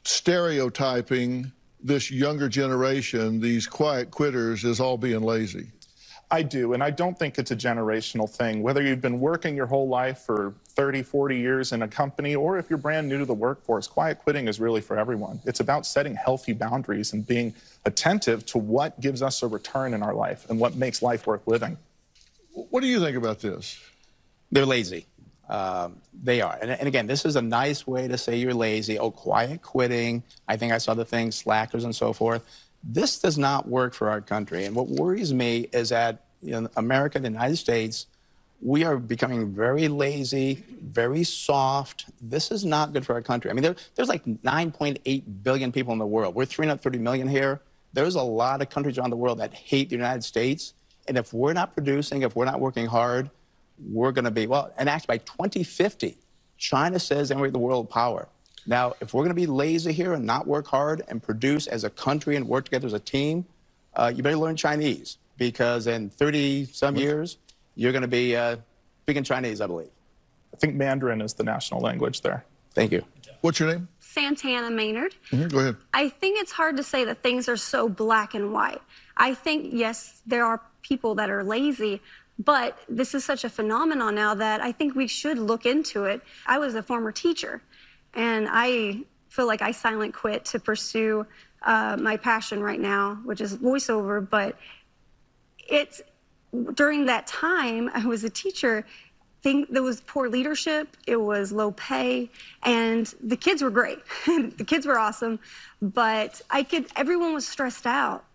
stereotyping this younger generation, these quiet quitters, as all being lazy. I do, and I don't think it's a generational thing. Whether you've been working your whole life for 30, 40 years in a company, or if you're brand new to the workforce, quiet quitting is really for everyone. It's about setting healthy boundaries and being attentive to what gives us a return in our life and what makes life worth living. What do you think about this? They're lazy. They are. And again, this is a nice way to say you're lazy. Oh, quiet quitting. I think I saw the thing, slackers and so forth. This does not work for our country. And what worries me is that in America, the United States, we are becoming very lazy, very soft. This is not good for our country. I mean, there's like 9.8 billion people in the world. We're 330 million here. There's a lot of countries around the world that hate the United States. And if we're not producing, if we're not working hard, we're going to be, well, and actually by 2050, China says they're the world power. Now, if we're going to be lazy here and not work hard and produce as a country and work together as a team, you better learn Chinese, because in 30-some years, you're going to be speaking Chinese, I believe. I think Mandarin is the national language there. Thank you. What's your name? Santana Maynard. Go ahead. I think it's hard to say that things are so black and white. I think, yes, there are people that are lazy, but this is such a phenomenon now that I think we should look into it. I was a former teacher, and I feel like I silent quit to pursue my passion right now, which is voiceover. But during that time, I was a teacher. There was poor leadership, it was low pay, and the kids were great. The kids were awesome, but everyone was stressed out.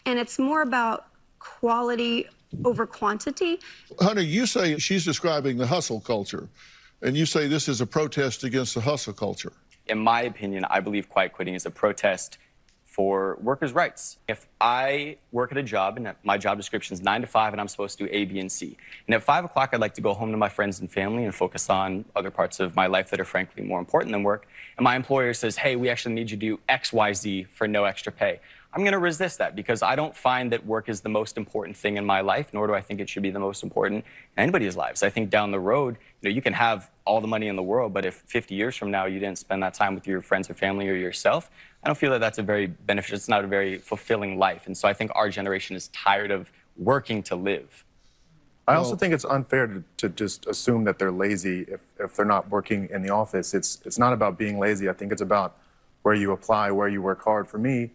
And it's more about quality over quantity. Hunter, you say she's describing the hustle culture, and you say this is a protest against the hustle culture. In my opinion, I believe quiet quitting is a protest for workers' rights. If I work at a job and my job description is 9 to 5 and I'm supposed to do A, B, and C, and at 5 o'clock I'd like to go home to my friends and family and focus on other parts of my life that are frankly more important than work, and my employer says, hey, we actually need you to do X, Y, Z for no extra pay, I'm going to resist that, because I don't find that work is the most important thing in my life, nor do I think it should be the most important in anybody's lives. I think down the road, you can have all the money in the world, but if 50 years from now you didn't spend that time with your friends or family or yourself, I don't feel that that's a very beneficial, it's not a very fulfilling life. And so I think our generation is tired of working to live. I also think it's unfair to just assume that they're lazy if they're not working in the office. It's not about being lazy. I think it's about where you apply, where you work hard. For me,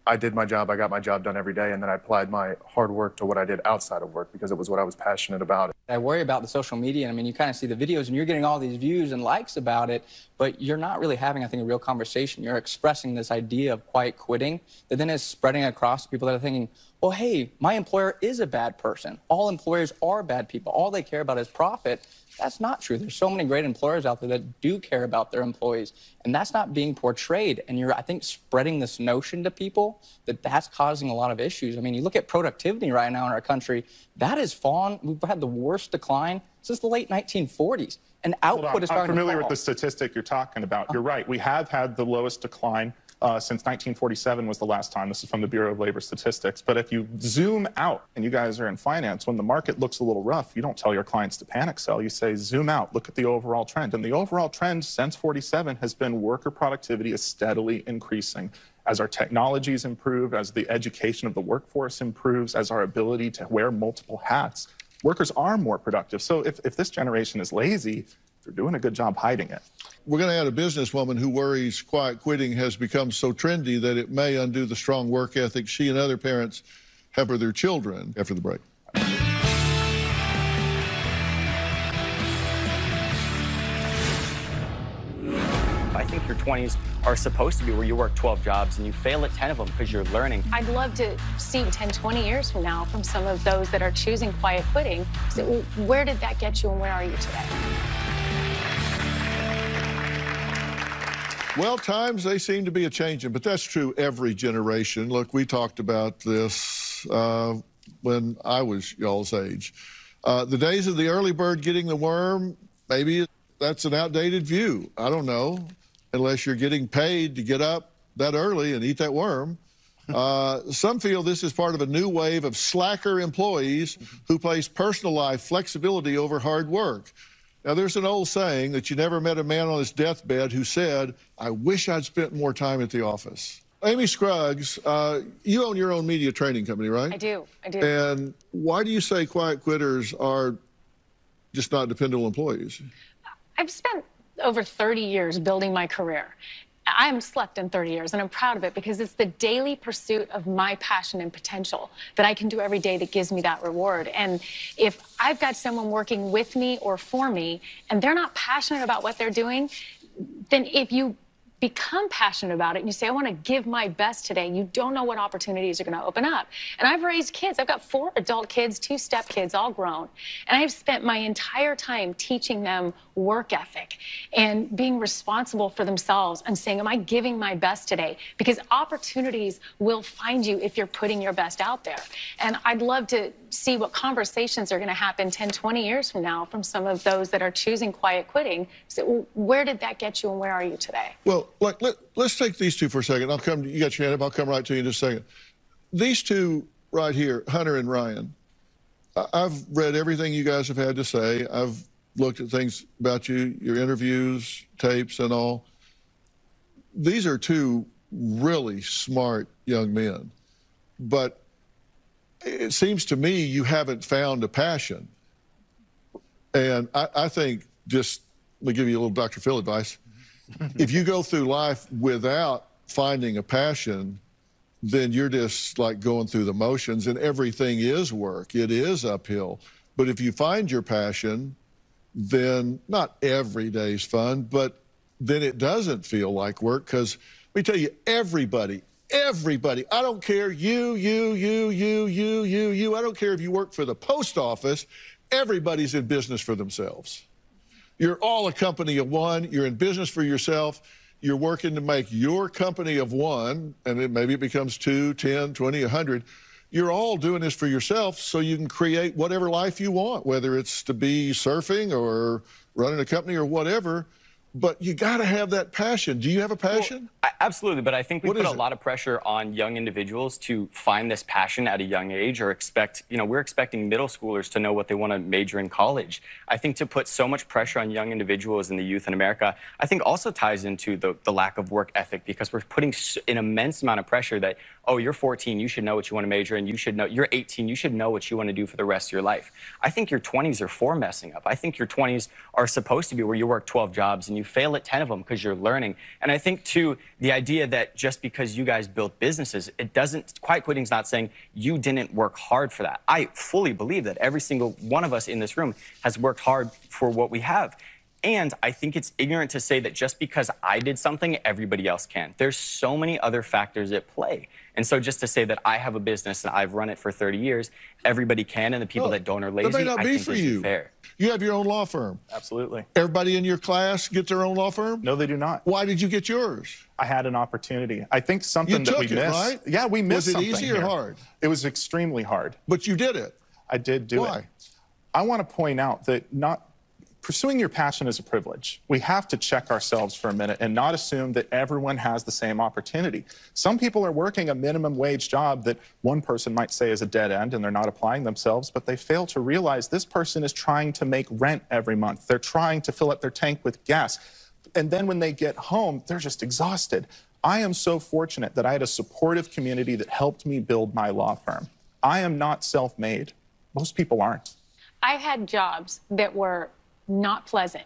I did my job, I got my job done every day, and then I applied my hard work to what I did outside of work because it was what I was passionate about. I worry about the social media, and I mean, you kind of see the videos and you're getting all these views and likes about it, but you're not really having, I think, a real conversation. You're expressing this idea of quiet quitting that then is spreading across people that are thinking, well, hey, my employer is a bad person. All employers are bad people. All they care about is profit. That's not true. There's so many great employers out there that do care about their employees, and that's not being portrayed. And you're, I think, spreading this notion to people that that's causing a lot of issues. I mean, you look at productivity right now in our country, that has fallen. We've had the worst decline since the late 1940s. And output is starting to fall. I'm familiar with the statistic you're talking about. You're right. We have had the lowest decline since 1947 was the last time. This is from the Bureau of Labor Statistics. But if you zoom out, and you guys are in finance, when the market looks a little rough, you don't tell your clients to panic sell. You say, zoom out, look at the overall trend. And the overall trend since 47 has been worker productivity is steadily increasing. As our technologies improve, as the education of the workforce improves, as our ability to wear multiple hats, workers are more productive. So if this generation is lazy, they're doing a good job hiding it. We're going to add a businesswoman who worries quiet quitting has become so trendy that it may undo the strong work ethic she and other parents have for their children after the break. I think your 20s are supposed to be where you work 12 jobs and you fail at 10 of them because you're learning. I'd love to see 10, 20 years from now from some of those that are choosing quiet quitting. So where did that get you and where are you today? Well, times, they seem to be a-changing, but that's true every generation. Look, we talked about this when I was y'all's age. The days of the early bird getting the worm, maybe that's an outdated view. I don't know, unless you're getting paid to get up that early and eat that worm. Some feel this is part of a new wave of slacker employees who place personal life flexibility over hard work. Now, there's an old saying that you never met a man on his deathbed who said, I wish I'd spent more time at the office. Amy Scruggs, you own your own media training company, right? I do. And why do you say quiet quitters are just not dependable employees? I've spent over 30 years building my career. I haven't slept in 30 years, and I'm proud of it because it's the daily pursuit of my passion and potential that I can do every day that gives me that reward. And if I've got someone working with me or for me, and they're not passionate about what they're doing, then if you become passionate about it and you say, I want to give my best today, you don't know what opportunities are going to open up. And I've raised kids. I've got 4 adult kids, 2 step kids, all grown. And I've spent my entire time teaching them work ethic and being responsible for themselves and saying, am I giving my best today? Because opportunities will find you if you're putting your best out there. And I'd love to see what conversations are going to happen 10, 20 years from now from some of those that are choosing quiet quitting. So well, where did that get you and where are you today? Well, let's take these two for a second. I'll come. You got your hand up. I'll come right to you in just a second. These two right here, Hunter and Ryan. I've read everything you guys have had to say. I've looked at things about you, your interviews, tapes, and all. These are 2 really smart young men, but it seems to me you haven't found a passion. And I think, just let me give you a little Dr. Phill advice. If you go through life without finding a passion, then you're just like going through the motions, and everything is work. It is uphill. But if you find your passion, then not every day's fun, but then it doesn't feel like work. Because let me tell you, everybody, I don't care, you, I don't care if you work for the post office, everybody's in business for themselves. You're all a company of one. You're in business for yourself. You're working to make your company of one, and then maybe it becomes 2, 10, 20, 100. You're all doing this for yourself so you can create whatever life you want, whether it's to be surfing or running a company or whatever. But you got to have that passion. Do you have a passion? Well, absolutely, but I think we put a lot of pressure on young individuals to find this passion at a young age, or we're expecting middle schoolers to know what they want to major in college. I think to put so much pressure on young individuals and the youth in America, I think also ties into the lack of work ethic, because we're putting an immense amount of pressure that, oh, you're 14, you should know what you want to major in, you're 18, you should know what you want to do for the rest of your life. I think your 20s are for messing up. I think your 20s are supposed to be where you work 12 jobs and you fail at 10 of them because you're learning. And I think, too, the idea that just because you guys built businesses, quiet quitting's not saying you didn't work hard for that. I fully believe that every single one of us in this room has worked hard for what we have. And I think it's ignorant to say that just because I did something, everybody else can. There's so many other factors at play. And so just to say that I have a business and I've run it for 30 years, everybody can, and the people that don't are lazy, that may not be for you. Fair. You have your own law firm. Absolutely. Everybody in your class get their own law firm? No, they do not. Why did you get yours? I had an opportunity. I think something that we missed. Right? Yeah, we missed something. Was it easy or hard? It was extremely hard. But you did it. I did do it. Why? I want to point out that pursuing your passion is a privilege. We have to check ourselves for a minute and not assume that everyone has the same opportunity. Some people are working a minimum wage job that one person might say is a dead end and they're not applying themselves, but they fail to realize this person is trying to make rent every month. They're trying to fill up their tank with gas. And then when they get home, they're just exhausted. I am so fortunate that I had a supportive community that helped me build my law firm. I am not self-made. Most people aren't. I had jobs that were not pleasant.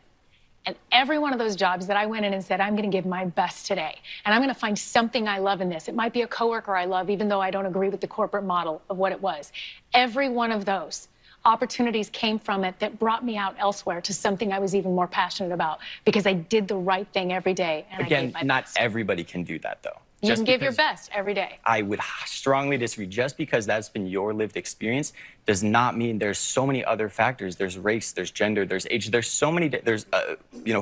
And every one of those jobs that I went in and said, I'm going to give my best today, and I'm going to find something I love in this. It might be a coworker I love, even though I don't agree with the corporate model of what it was. Every one of those opportunities came from it that brought me out elsewhere to something I was even more passionate about, because I did the right thing every day. And again, I gave my not best. Everybody can do that, though. You can give your best every day. I would strongly disagree. Just because that's been your lived experience does not mean there's so many other factors. There's race, there's gender, there's age, there's so many, there's,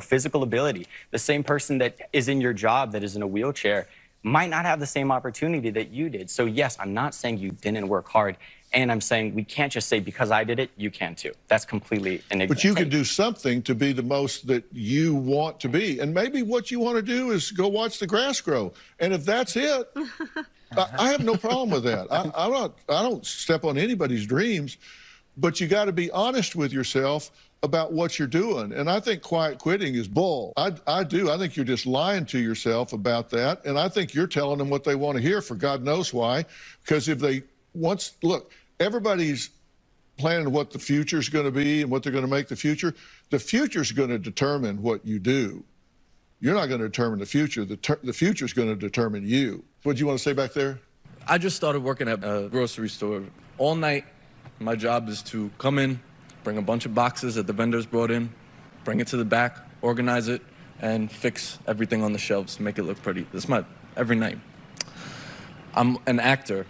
physical ability. The same person that is in your job that is in a wheelchair might not have the same opportunity that you did. So yes, I'm not saying you didn't work hard. And I'm saying we can't just say because I did it, you can too. That's completely an ignorant But you take. can do something to be the most that you want to be. And maybe what you want to do is go watch the grass grow. And if that's it, I have no problem with that. I don't step on anybody's dreams, but you got to be honest with yourself. about what you're doing. And I think quiet quitting is bull. I do. I think you're just lying to yourself about that. And I think you're telling them what they want to hear for God knows why. Because if they look, everybody's planning what the future's going to be and what they're going to make the future. The future's going to determine what you do. You're not going to determine the future. The future's going to determine you. What do you want to say back there? I just started working at a grocery store. All night, my job is to come in, bring a bunch of boxes that the vendors brought in, bring it to the back, organize it, and fix everything on the shelves, make it look pretty. That's my every night. I'm an actor.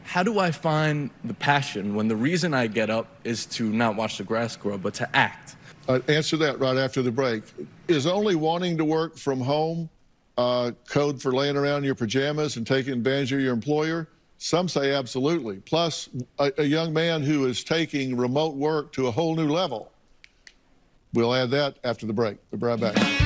How do I find the passion when the reason I get up is to not watch the grass grow, but to act? Answer that right after the break. Is only wanting to work from home code for laying around in your pajamas and taking advantage of your employer? Some say absolutely. Plus, a young man who is taking remote work to a whole new level. We'll add that after the break. We'll be right back.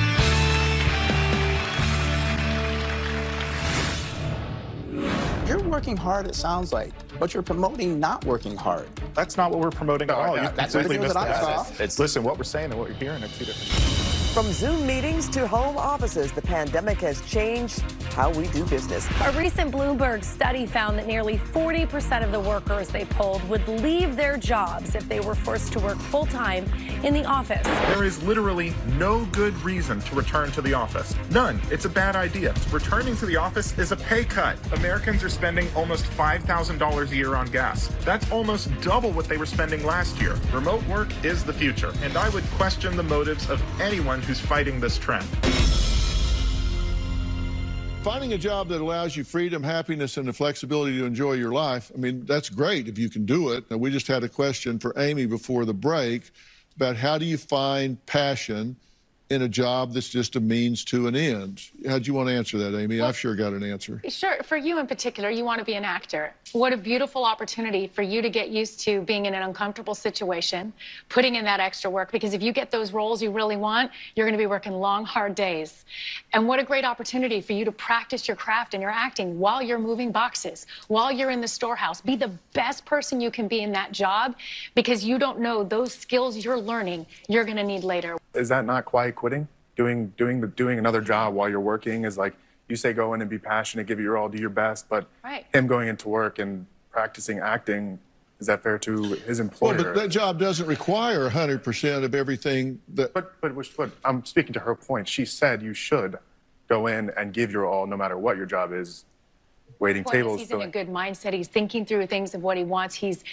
You're working hard, it sounds like, but you're promoting not working hard. That's not what we're promoting at all. You That's the completely videos missed that I that. saw. Listen, what we're saying and what you're hearing are two different things. From Zoom meetings to home offices, the pandemic has changed how we do business. A recent Bloomberg study found that nearly 40% of the workers they polled would leave their jobs if they were forced to work full-time in the office. There is literally no good reason to return to the office. None. It's a bad idea. Returning to the office is a pay cut. Americans are spending almost $5,000 a year on gas. That's almost double what they were spending last year. Remote work is the future, and I would question the motives of anyone who's fighting this trend. Finding a job that allows you freedom, happiness, and the flexibility to enjoy your life, I mean, that's great if you can do it. And we just had a question for Amy before the break about how do you find passion in a job that's just a means to an end. How'd you want to answer that, Amy? I've sure got an answer. Sure. For you in particular, you want to be an actor. What a beautiful opportunity for you to get used to being in an uncomfortable situation, putting in that extra work, because if you get those roles you really want, you're going to be working long, hard days. And what a great opportunity for you to practice your craft and your acting while you're moving boxes, while you're in the storehouse. Be the best person you can be in that job, because you don't know those skills you're learning you're going to need later. Is that not quiet quitting? Doing another job while you're working is like, you say go in and be passionate, give it your all, do your best, but him going into work and practicing acting, is that fair to his employer? Well, but that job doesn't require 100% of everything that... But I'm speaking to her point. She said you should go in and give your all no matter what your job is. Waiting tables. He's in a good mindset. He's thinking through things of what he wants. He's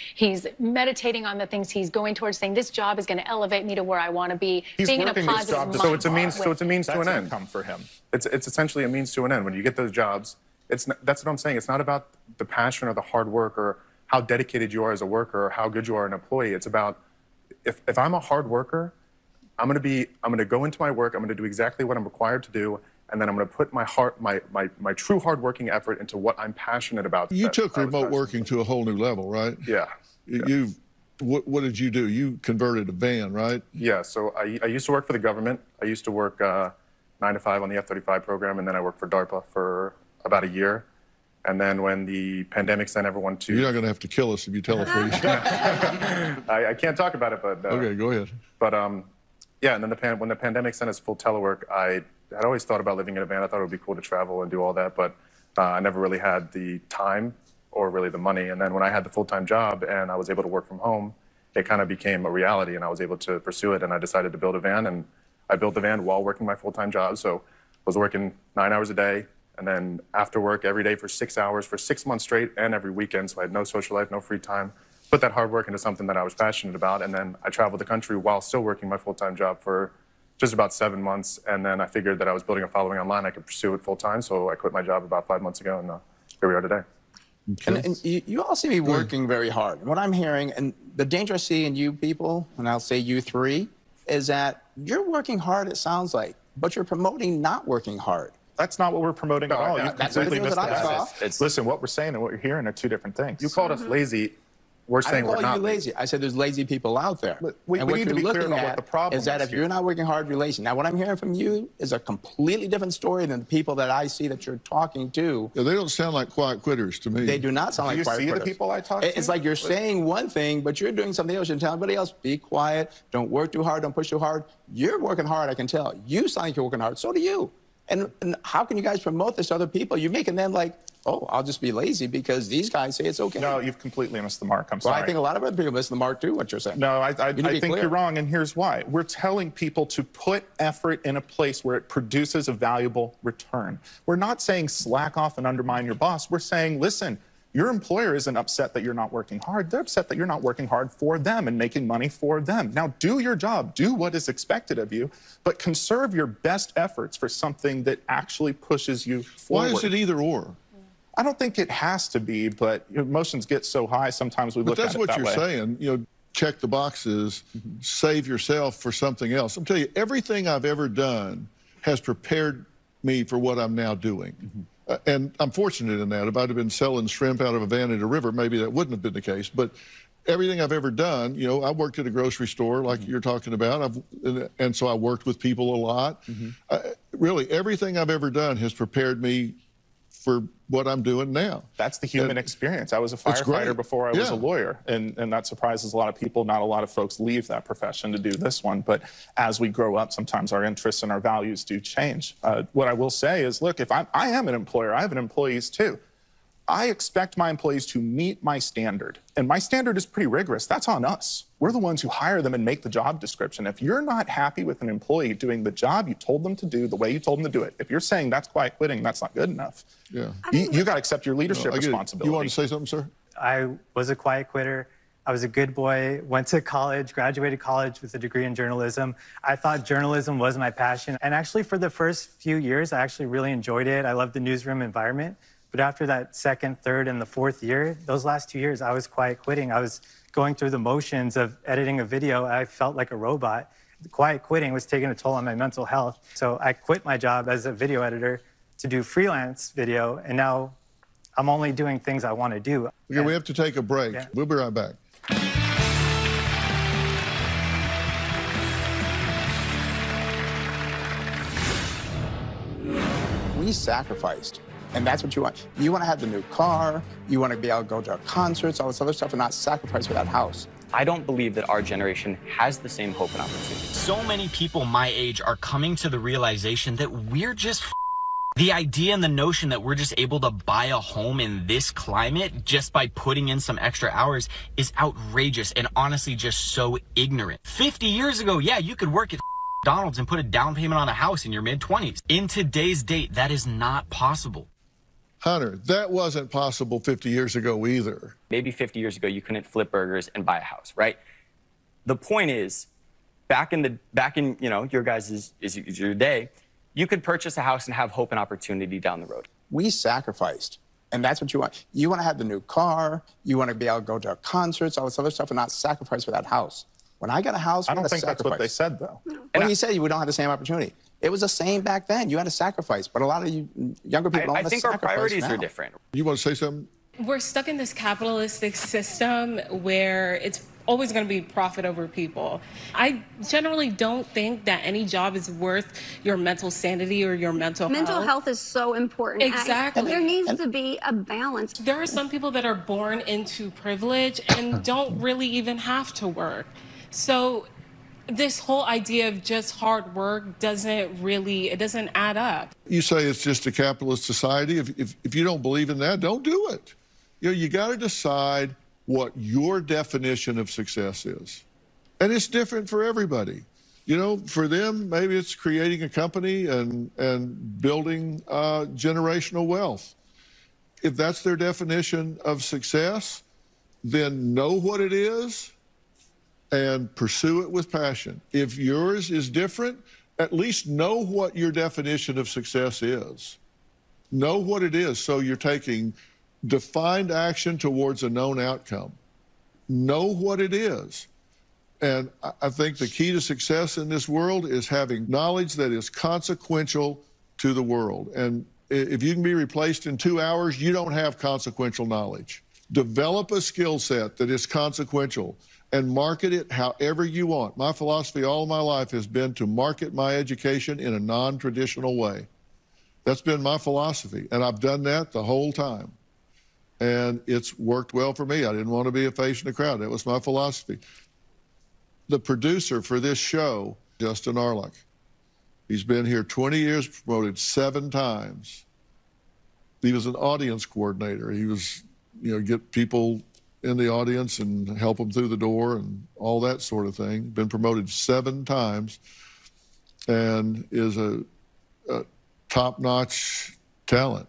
meditating on the things he's going towards, saying this job is going to elevate me to where I want to be. He's being working in a his positive job. So it's a means. So it's a means to an That's end. income for him. It's essentially a means to an end. When you get those jobs, that's what I'm saying. It's not about the passion or the hard work or how dedicated you are as a worker or how good you are an employee. It's about if I'm a hard worker, I'm going to go into my work. I'm going to do exactly what I'm required to do. And then I'm going to put my true hard-working effort into what I'm passionate about. You took remote working to a whole new level, right? Yeah. What did you do? You converted a van, right? Yeah, so I used to work for the government. I used to work 9 to 5 on the F-35 program, and then I worked for DARPA for about a year. And then when the pandemic sent everyone to... You're not going to have to kill us if you tell us what you I can't talk about it, but... okay, go ahead. But, yeah, and then when the pandemic sent us full telework, I had always thought about living in a van. I thought it would be cool to travel and do all that, but I never really had the time or really the money. And then when I had the full-time job and I was able to work from home, it kind of became a reality, and I was able to pursue it, and I decided to build a van, and I built the van while working my full-time job. So I was working 9 hours a day, and then after work every day for 6 hours for 6 months straight, and every weekend, so I had no social life, no free time. Put that hard work into something that I was passionate about, and then I traveled the country while still working my full-time job for just about 7 months, and then I figured that I was building a following online. I could pursue it full-time, so I quit my job about 5 months ago, and here we are today. Okay. And you all seem to be working very hard. What I'm hearing, and the danger I see in you people, and I'll say you three, is that you're working hard, it sounds like, but you're promoting not working hard. That's not what we're promoting at all. You That's the completely video missed that I saw. Listen, what we're saying and what you're hearing are two different things. You called us lazy we're I saying didn't we're call not you lazy. I said there's lazy people out there. But we and what need to you're be clear looking about what at the problem is that if here. you're not working hard, you're lazy. Now, what I'm hearing from you is a completely different story than the people that I see that you're talking to. Yeah, they don't sound like quiet quitters to me. They do not sound Do like you quiet see the quitters. people I talk to? It's like you're saying one thing, but you're doing something else. You're telling everybody else, be quiet, don't work too hard, don't push too hard. You're working hard, I can tell. You sound like you're working hard, so do you. And how can you guys promote this to other people? You're making them like, oh, I'll just be lazy because these guys say it's okay. No, you've completely missed the mark. I'm Well, sorry. I think a lot of other people miss the mark too, what you're saying. No, I You need to think be clear. you're wrong, and here's why. We're telling people to put effort in a place where it produces a valuable return. We're not saying slack off and undermine your boss. We're saying, listen, your employer isn't upset that you're not working hard. They're upset that you're not working hard for them and making money for them. Now, do your job. Do what is expected of you, but conserve your best efforts for something that actually pushes you forward. Why is it either or? I don't think it has to be, but emotions get so high sometimes we look at it that way. But that's what you're saying. You know, check the boxes, save yourself for something else. I'm telling you, everything I've ever done has prepared me for what I'm now doing. And I'm fortunate in that. If I'd have been selling shrimp out of a van in a river, maybe that wouldn't have been the case. But everything I've ever done, you know, I worked at a grocery store like you're talking about, and so I worked with people a lot. Really, everything I've ever done has prepared me for what I'm doing now. That's the human experience. I was a It's great. firefighter before I was Yeah. a lawyer, and that surprises a lot of people. Not a lot of folks leave that profession to do this one, but as we grow up, sometimes our interests and our values do change. What I will say is, look, if I am an employer, I have an employees too. I expect my employees to meet my standard, and my standard is pretty rigorous. That's on us. We're the ones who hire them and make the job description. If you're not happy with an employee doing the job you told them to do the way you told them to do it, if you're saying that's quiet quitting, that's not good enough. Yeah. You got to accept your leadership I get it. responsibility. You want to say something, sir? I was a quiet quitter. I was a good boy, went to college, graduated college with a degree in journalism. I thought journalism was my passion. And actually, for the first few years, I actually really enjoyed it. I loved the newsroom environment. But after that second, third, and the fourth year, those last 2 years, I was quiet quitting. I was going through the motions of editing a video. I felt like a robot. The quiet quitting was taking a toll on my mental health. So I quit my job as a video editor to do freelance video, and now I'm only doing things I want to do. Okay, we have to take a break. Yeah. We'll be right back. We sacrificed. And that's what you want. You want to have the new car. You want to be able to go to concerts, all this other stuff, and not sacrifice for that house. I don't believe that our generation has the same hope and opportunity. So many people my age are coming to the realization that we're just the idea and the notion that we're just able to buy a home in this climate just by putting in some extra hours is outrageous and honestly just so ignorant. 50 years ago, yeah, you could work at McDonald's and put a down payment on a house in your mid-20s. In today's date, that is not possible. Hunter, that wasn't possible 50 years ago either. Maybe 50 years ago, you couldn't flip burgers and buy a house, right? The point is, back in you know, your guys' is your day, you could purchase a house and have hope and opportunity down the road. We sacrificed. And that's what you want. You want to have the new car. You want to be able to go to concerts, all this other stuff, and not sacrifice for that house. When I got a house, I don't think that's what they said, though. Well, you said we don't have the same opportunity. It was the same back then. You had to sacrifice. But a lot of you younger people don't I want to think our sacrifice priorities now. are different. You want to say something? We're stuck in this capitalistic system where it's always going to be profit over people. I generally don't think that any job is worth your mental sanity or your mental health. Mental health is so important. Exactly. There needs to be a balance. There are some people that are born into privilege and don't really even have to work. So this whole idea of just hard work doesn't add up. You say it's just a capitalist society. If you don't believe in that, don't do it. You know, you got to decide what your definition of success is. And it's different for everybody. You know, for them, maybe it's creating a company and building generational wealth. If that's their definition of success, then know what it is and pursue it with passion. If yours is different, at least know what your definition of success is. Know what it is, so you're taking defined action towards a known outcome. Know what it is. And I think the key to success in this world is having knowledge that is consequential to the world. And if you can be replaced in 2 hours, you don't have consequential knowledge. Develop a skill set that is consequential and market it however you want. My philosophy all my life has been to market my education in a non-traditional way. That's been my philosophy, and I've done that the whole time. And it's worked well for me. I didn't want to be a face in the crowd. That was my philosophy. The producer for this show, Justin Arlock, he's been here 20 years, promoted 7 times. He was an audience coordinator. He was, you know, get people in the audience and help them through the door and all that sort of thing. Been promoted 7 times and is a top-notch talent.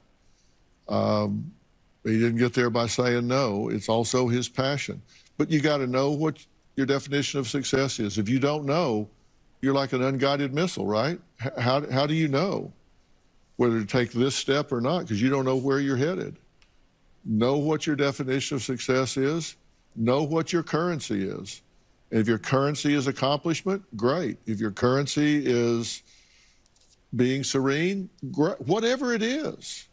He didn't get there by saying no. It's also his passion. But you got to know what your definition of success is. If you don't know, you're like an unguided missile, right? How do you know whether to take this step or not? Because you don't know where you're headed. Know what your definition of success is. Know what your currency is. And if your currency is accomplishment, great. If your currency is being serene, great. Whatever it is,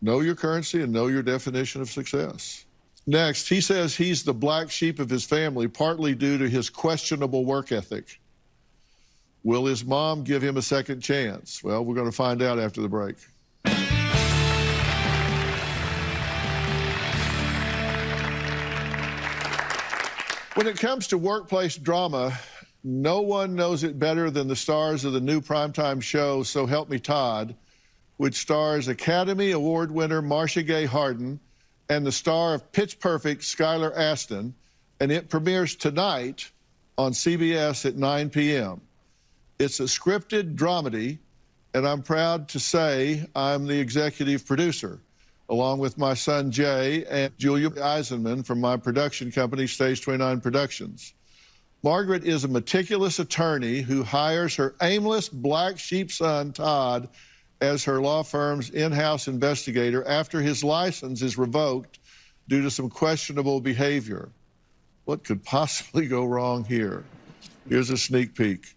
know your currency and know your definition of success. Next, he says he's the black sheep of his family, partly due to his questionable work ethic. Will his mom give him a second chance? Well, we're going to find out after the break. When it comes to workplace drama, no one knows it better than the stars of the new primetime show, So Help Me Todd, which stars Academy Award winner Marcia Gay Harden and the star of Pitch Perfect, Skylar Astin, and it premieres tonight on CBS at 9 p.m. It's a scripted dramedy, and I'm proud to say I'm the executive producer, along with my son Jay and Julia Eisenman from my production company, Stage 29 Productions. Margaret is a meticulous attorney who hires her aimless black sheep son, Todd, as her law firm's in-house investigator after his license is revoked due to some questionable behavior. What could possibly go wrong here? Here's a sneak peek.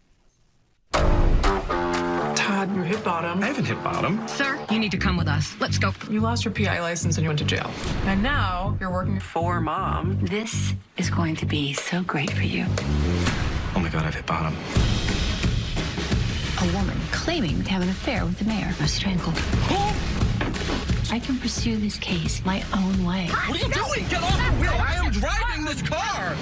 Todd, you hit bottom. I haven't hit bottom. Sir, you need to come with us. Let's go. You lost your PI license and you went to jail. And now you're working for Mom. This is going to be so great for you. Oh my God, I've hit bottom. A woman claiming to have an affair with the mayor was strangled. I can pursue this case my own way. What are you doing? Get off the wheel! I am driving this car!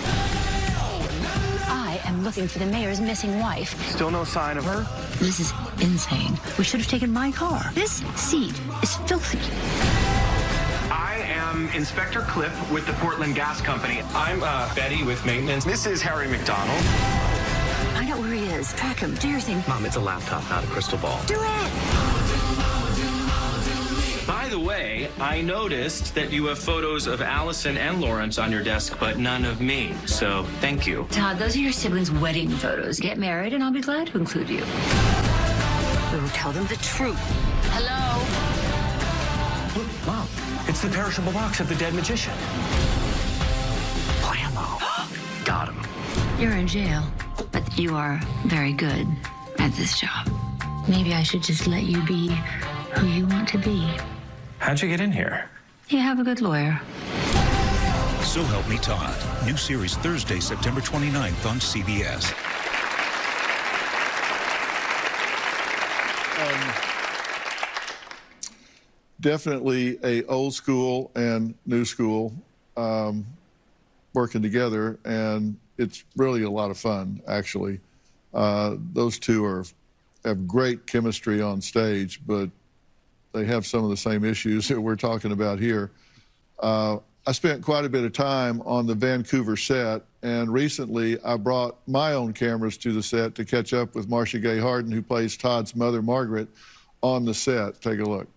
I am looking for the mayor's missing wife. Still no sign of her? This is insane. We should have taken my car. This seat is filthy. I am Inspector Clip with the Portland Gas Company. I'm Betty with maintenance. This is Harry McDonald. Find out where he is. Track him. Do your thing. Mom, it's a laptop, not a crystal ball. Do it! By the way, I noticed that you have photos of Allison and Lawrence on your desk, but none of me. So, thank you. Todd, those are your siblings' wedding photos. Get married and I'll be glad to include you. We will tell them the truth. Hello? Look, Mom, it's the perishable box of the dead magician. Blammo. Got him. You're in jail, but you are very good at this job. Maybe I should just let you be who you want to be. How'd you get in here? You have a good lawyer. So Help Me Todd. New series Thursday, September 29th on CBS. Definitely a old school and new school working together, and it's really a lot of fun, actually. Those two have great chemistry on stage, but they have some of the same issues that we're talking about here. I spent quite a bit of time on the Vancouver set, and recently I brought my own cameras to the set to catch up with Marcia Gay Harden, who plays Todd's mother, Margaret, on the set. Take a look.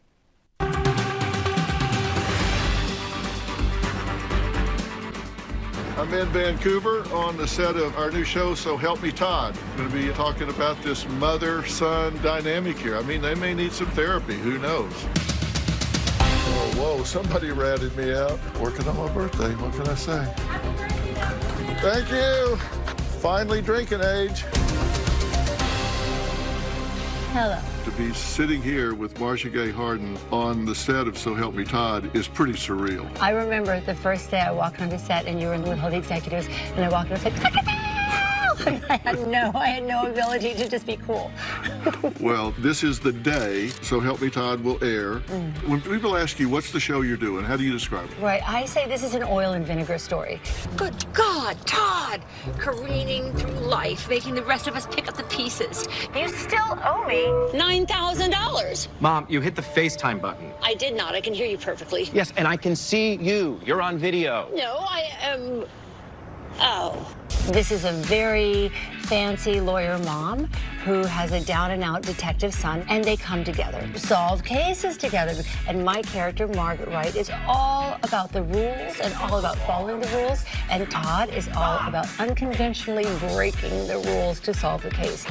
I'm in Vancouver on the set of our new show, So Help Me Todd. I'm going to be talking about this mother-son dynamic here. I mean, they may need some therapy. Who knows? Oh, whoa, somebody ratted me out. Working on my birthday. What can I say? Thank you. Finally drinking age. Hello. to be sitting here with Marcia Gay Harden on the set of So Help Me Todd is pretty surreal. I remember the first day I walked on the set and you were with all the executives, and I walked on and said, I had no ability to just be cool. Well, this is the day So Help Me Todd will air. When people ask you, what's the show you're doing, how do you describe it? Right, I say this is an oil and vinegar story. Good God, Todd! Careening through life, making the rest of us pick up the pieces. You still owe me $9,000. Mom, you hit the FaceTime button. I did not. I can hear you perfectly. Yes, and I can see you. You're on video. No, I am... Oh. This is a very fancy lawyer mom who has a down-and-out detective son, and they come together, solve cases together. And my character, Margaret Wright, is all about the rules and all about following the rules, and Todd is all about unconventionally breaking the rules to solve the case.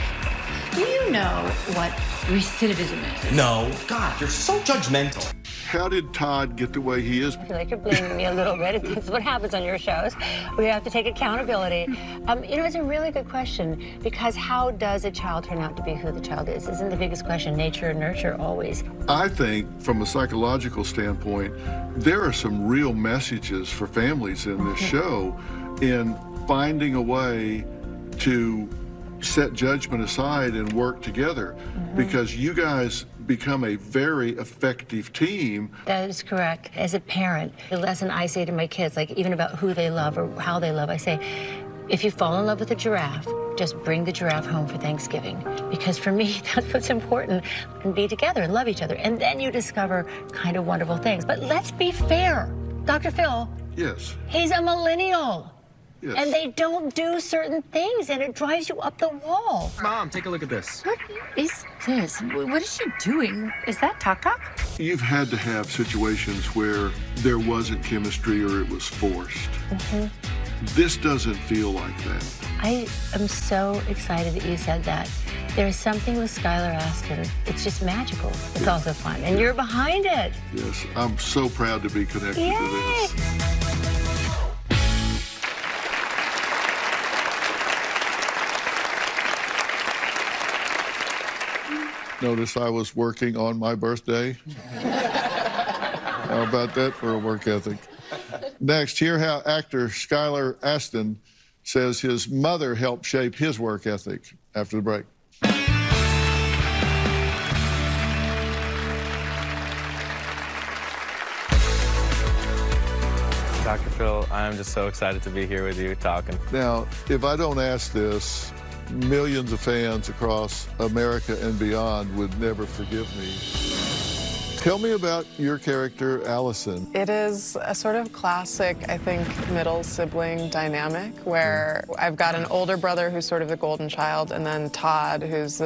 Do you know what recidivism is? No. God, you're so judgmental. How did Todd get the way he is? I feel like you're blaming me a little bit. It's what happens on your shows. We have to take accountability. You know, it's a really good question, because how does a child turn out to be who the child is? Isn't the biggest question nature or nurture always? I think, from a psychological standpoint, there are some real messages for families in this show in finding a way to set judgment aside and work together, because you guys become a very effective team. That is correct. As a parent, the lesson I say to my kids, like even about who they love or how they love, I say, if you fall in love with a giraffe, just bring the giraffe home for Thanksgiving. Because for me, that's what's important. And be together and love each other. And then you discover kind of wonderful things. But let's be fair. Dr. Phill. Yes. He's a millennial. Yes. And they don't do certain things, and it drives you up the wall. Mom, take a look at this. What is this? What is she doing? Is that Taka? You've had to have situations where there wasn't chemistry or it was forced. This doesn't feel like that. I am so excited that you said that. There's something with Skylar Astin. It's just magical. It's also fun, and you're behind it. Yes, I'm so proud to be connected to this. Notice I was working on my birthday. How about that for a work ethic? Next, hear how actor Skylar Astin says his mother helped shape his work ethic after the break. Dr. Phill, I'm just so excited to be here with you talking. Now, if I don't ask this, millions of fans across America and beyond would never forgive me. Tell me about your character, Allison. It is a sort of classic, I think, middle sibling dynamic where I've got an older brother who's sort of the golden child, and then Todd, who's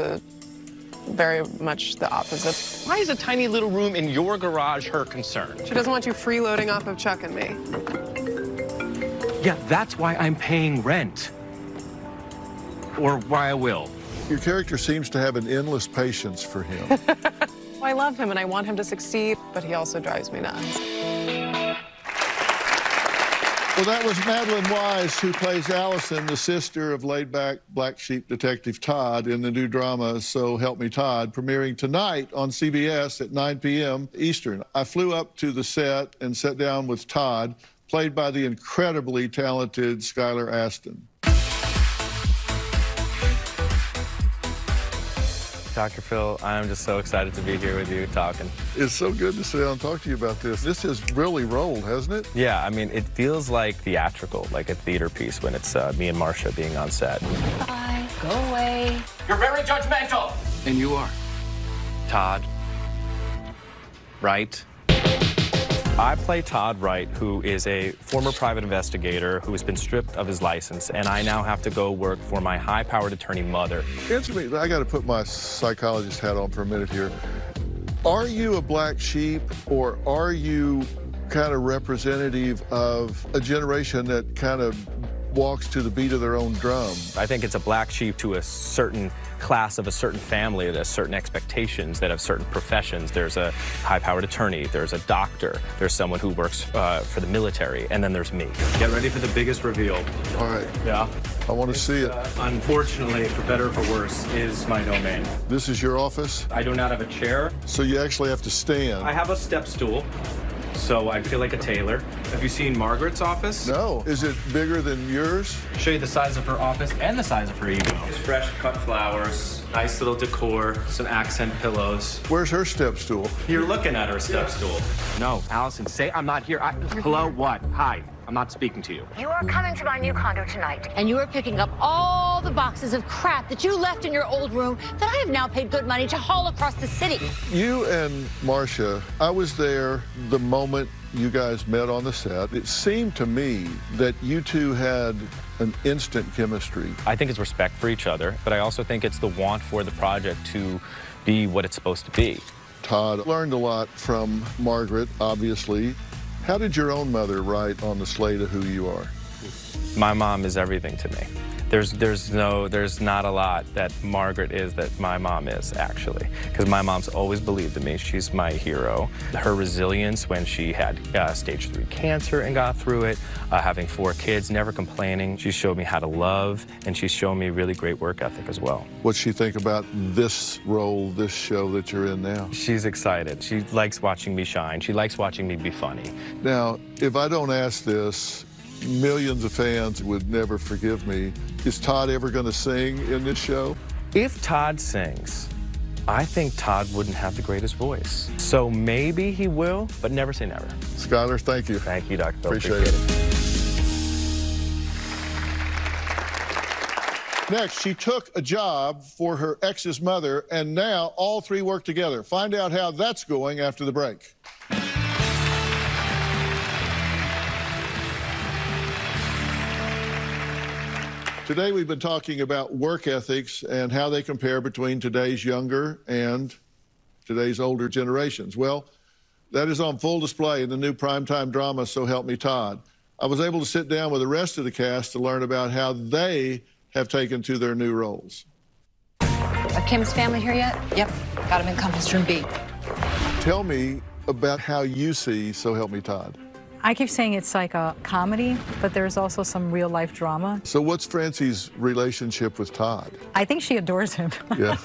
very much the opposite. Why is a tiny little room in your garage her concern? She doesn't want you freeloading off of Chuck and me. Yeah, that's why I'm paying rent. Or why I will. Your character seems to have an endless patience for him. I love him and I want him to succeed, but he also drives me nuts. Well, that was Madeline Wise, who plays Allison, the sister of laid-back black sheep detective Todd in the new drama So Help Me Todd, premiering tonight on CBS at 9 p.m. Eastern. I flew up to the set and sat down with Todd, played by the incredibly talented Skylar Astin. Dr. Phill, I'm just so excited to be here with you talking. It's so good to sit down and talk to you about this. This has really rolled, hasn't it? Yeah, I mean, it feels like theatrical, like a theater piece when it's me and Marcia being on set. Bye. Go away. You're very judgmental. And you are. Todd. Wright. I play Todd Wright, who is a former private investigator who has been stripped of his license, and I now have to go work for my high-powered attorney mother. Answer me. I got to put my psychologist hat on for a minute here. Are you a black sheep, or are you kind of representative of a generation that kind of walks to the beat of their own drum. I think it's a black sheep to a certain class of a certain family that has certain expectations, that have certain professions. There's a high-powered attorney, there's a doctor, there's someone who works for the military, and then there's me. Get ready for the biggest reveal. All right. Yeah. I want to see it. Unfortunately, for better or for worse, is my domain. This is your office? I do not have a chair. So you actually have to stand. I have a step stool, so I feel like a tailor. Have you seen Margaret's office? No. Is it bigger than yours? Show you the size of her office and the size of her ego. Fresh cut flowers, nice little decor, some accent pillows. Where's her step stool? You're looking at her step stool. No, Allison, say I'm not here. Hello, what? Hi. I'm not speaking to you. You are coming to my new condo tonight, and you are picking up all the boxes of crap that you left in your old room that I have now paid good money to haul across the city. You and Marcia, I was there the moment you guys met on the set. It seemed to me that you two had an instant chemistry. I think it's respect for each other, but I also think it's the want for the project to be what it's supposed to be. Todd learned a lot from Margaret, obviously. How did your own mother write on the slate of who you are? My mom is everything to me. There's not a lot that Margaret is that my mom is, actually, because my mom's always believed in me. She's my hero. Her resilience when she had stage 3 cancer and got through it, having 4 kids, never complaining. She showed me how to love, and she's shown me really great work ethic as well. What's she think about this role, this show that you're in now? She's excited. She likes watching me shine. She likes watching me be funny. Now, if I don't ask this, millions of fans would never forgive me. Is Todd ever going to sing in this show? If Todd sings, I think Todd wouldn't have the greatest voice. So maybe he will, but never say never. Skylar, thank you. Thank you, Dr. Phill. Appreciate it. Next, she took a job for her ex's mother, and now all 3 work together. Find out how that's going after the break. Today we've been talking about work ethics and how they compare between today's younger and today's older generations. Well, that is on full display in the new primetime drama, So Help Me Todd. I was able to sit down with the rest of the cast to learn about how they have taken to their new roles. Are Kim's family here yet? Yep, got him in conference room B. Tell me about how you see So Help Me Todd. I keep saying it's like a comedy, but there's also some real-life drama. So what's Francie's relationship with Todd? I think she adores him. Yeah.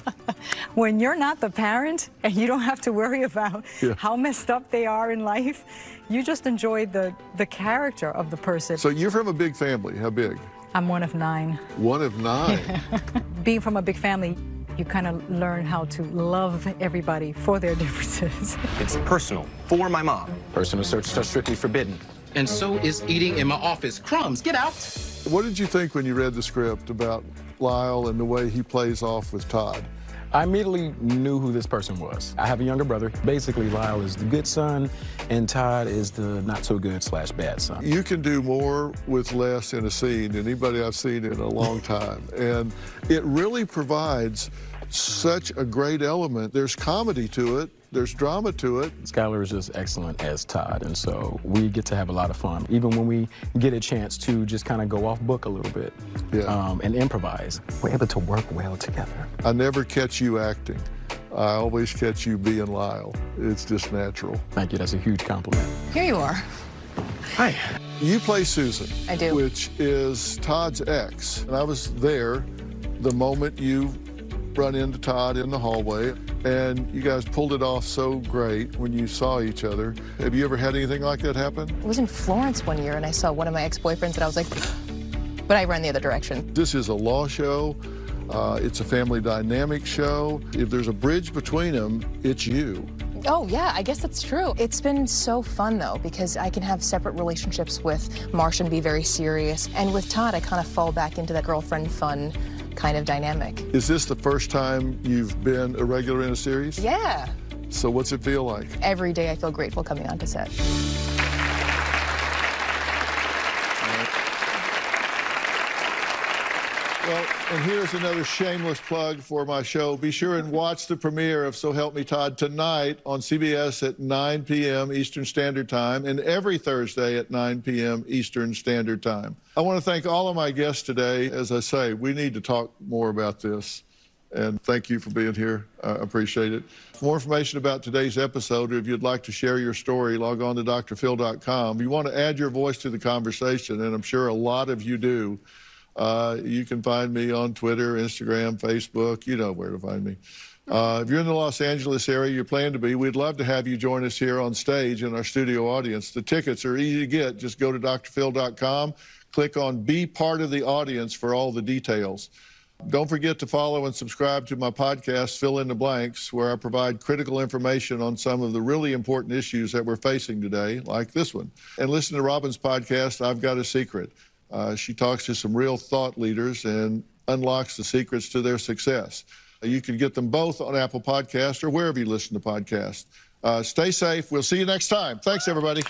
When you're not the parent and you don't have to worry about how messed up they are in life, you just enjoy the character of the person. So you're from a big family. How big? I'm one of 9. One of 9? Being from a big family, you kind of learn how to love everybody for their differences. It's personal for my mom. Personal searches are strictly forbidden. And so is eating in my office. Crumbs, get out. What did you think when you read the script about Lyle and the way he plays off with Todd? I immediately knew who this person was. I have a younger brother. Basically, Lyle is the good son, and Todd is the not-so-good/bad son. You can do more with less in a scene than anybody I've seen in a long time. And it really provides such a great element. There's comedy to it. There's drama to it. Skylar is just excellent as Todd, and so we get to have a lot of fun, even when we get a chance to just kind of go off book a little bit and improvise. We're able to work well together. I never catch you acting. I always catch you being Lyle. It's just natural. Thank you. That's a huge compliment. Here you are. Hi. You play Susan. I do. Which is Todd's ex. And I was there the moment you run into Todd in the hallway, and you guys pulled it off so great when you saw each other. Have you ever had anything like that happen? I was in Florence one year, and I saw one of my ex-boyfriends, and I was like, but I ran the other direction. This is a law show. It's a family dynamic show. If there's a bridge between them, it's you. Oh, yeah, I guess that's true. It's been so fun, though, because I can have separate relationships with Marcia and be very serious. And with Todd, I kind of fall back into that girlfriend fun kind of dynamic. Is this the first time you've been a regular in a series? Yeah. So what's it feel like? Every day I feel grateful coming onto set. Well, and here's another shameless plug for my show. Be sure and watch the premiere of So Help Me Todd tonight on CBS at 9 p.m. Eastern Standard Time and every Thursday at 9 p.m. Eastern Standard Time. I want to thank all of my guests today. As I say, we need to talk more about this. And thank you for being here. I appreciate it. For more information about today's episode, or if you'd like to share your story, log on to drphill.com. You want to add your voice to the conversation, and I'm sure a lot of you do. You can find me on Twitter, Instagram, Facebook. You know where to find me. If you're in the Los Angeles area, you plan to be, we'd love to have you join us here on stage in our studio audience. The tickets are easy to get. Just go to drphill.com, click on Be Part of the Audience for all the details. Don't forget to follow and subscribe to my podcast, Fill in the Blanks, where I provide critical information on some of the really important issues that we're facing today, like this one. And listen to Robin's podcast, I've Got a Secret. She talks to some real thought leaders and unlocks the secrets to their success. You can get them both on Apple Podcasts or wherever you listen to podcasts. Stay safe. We'll see you next time. Thanks, everybody.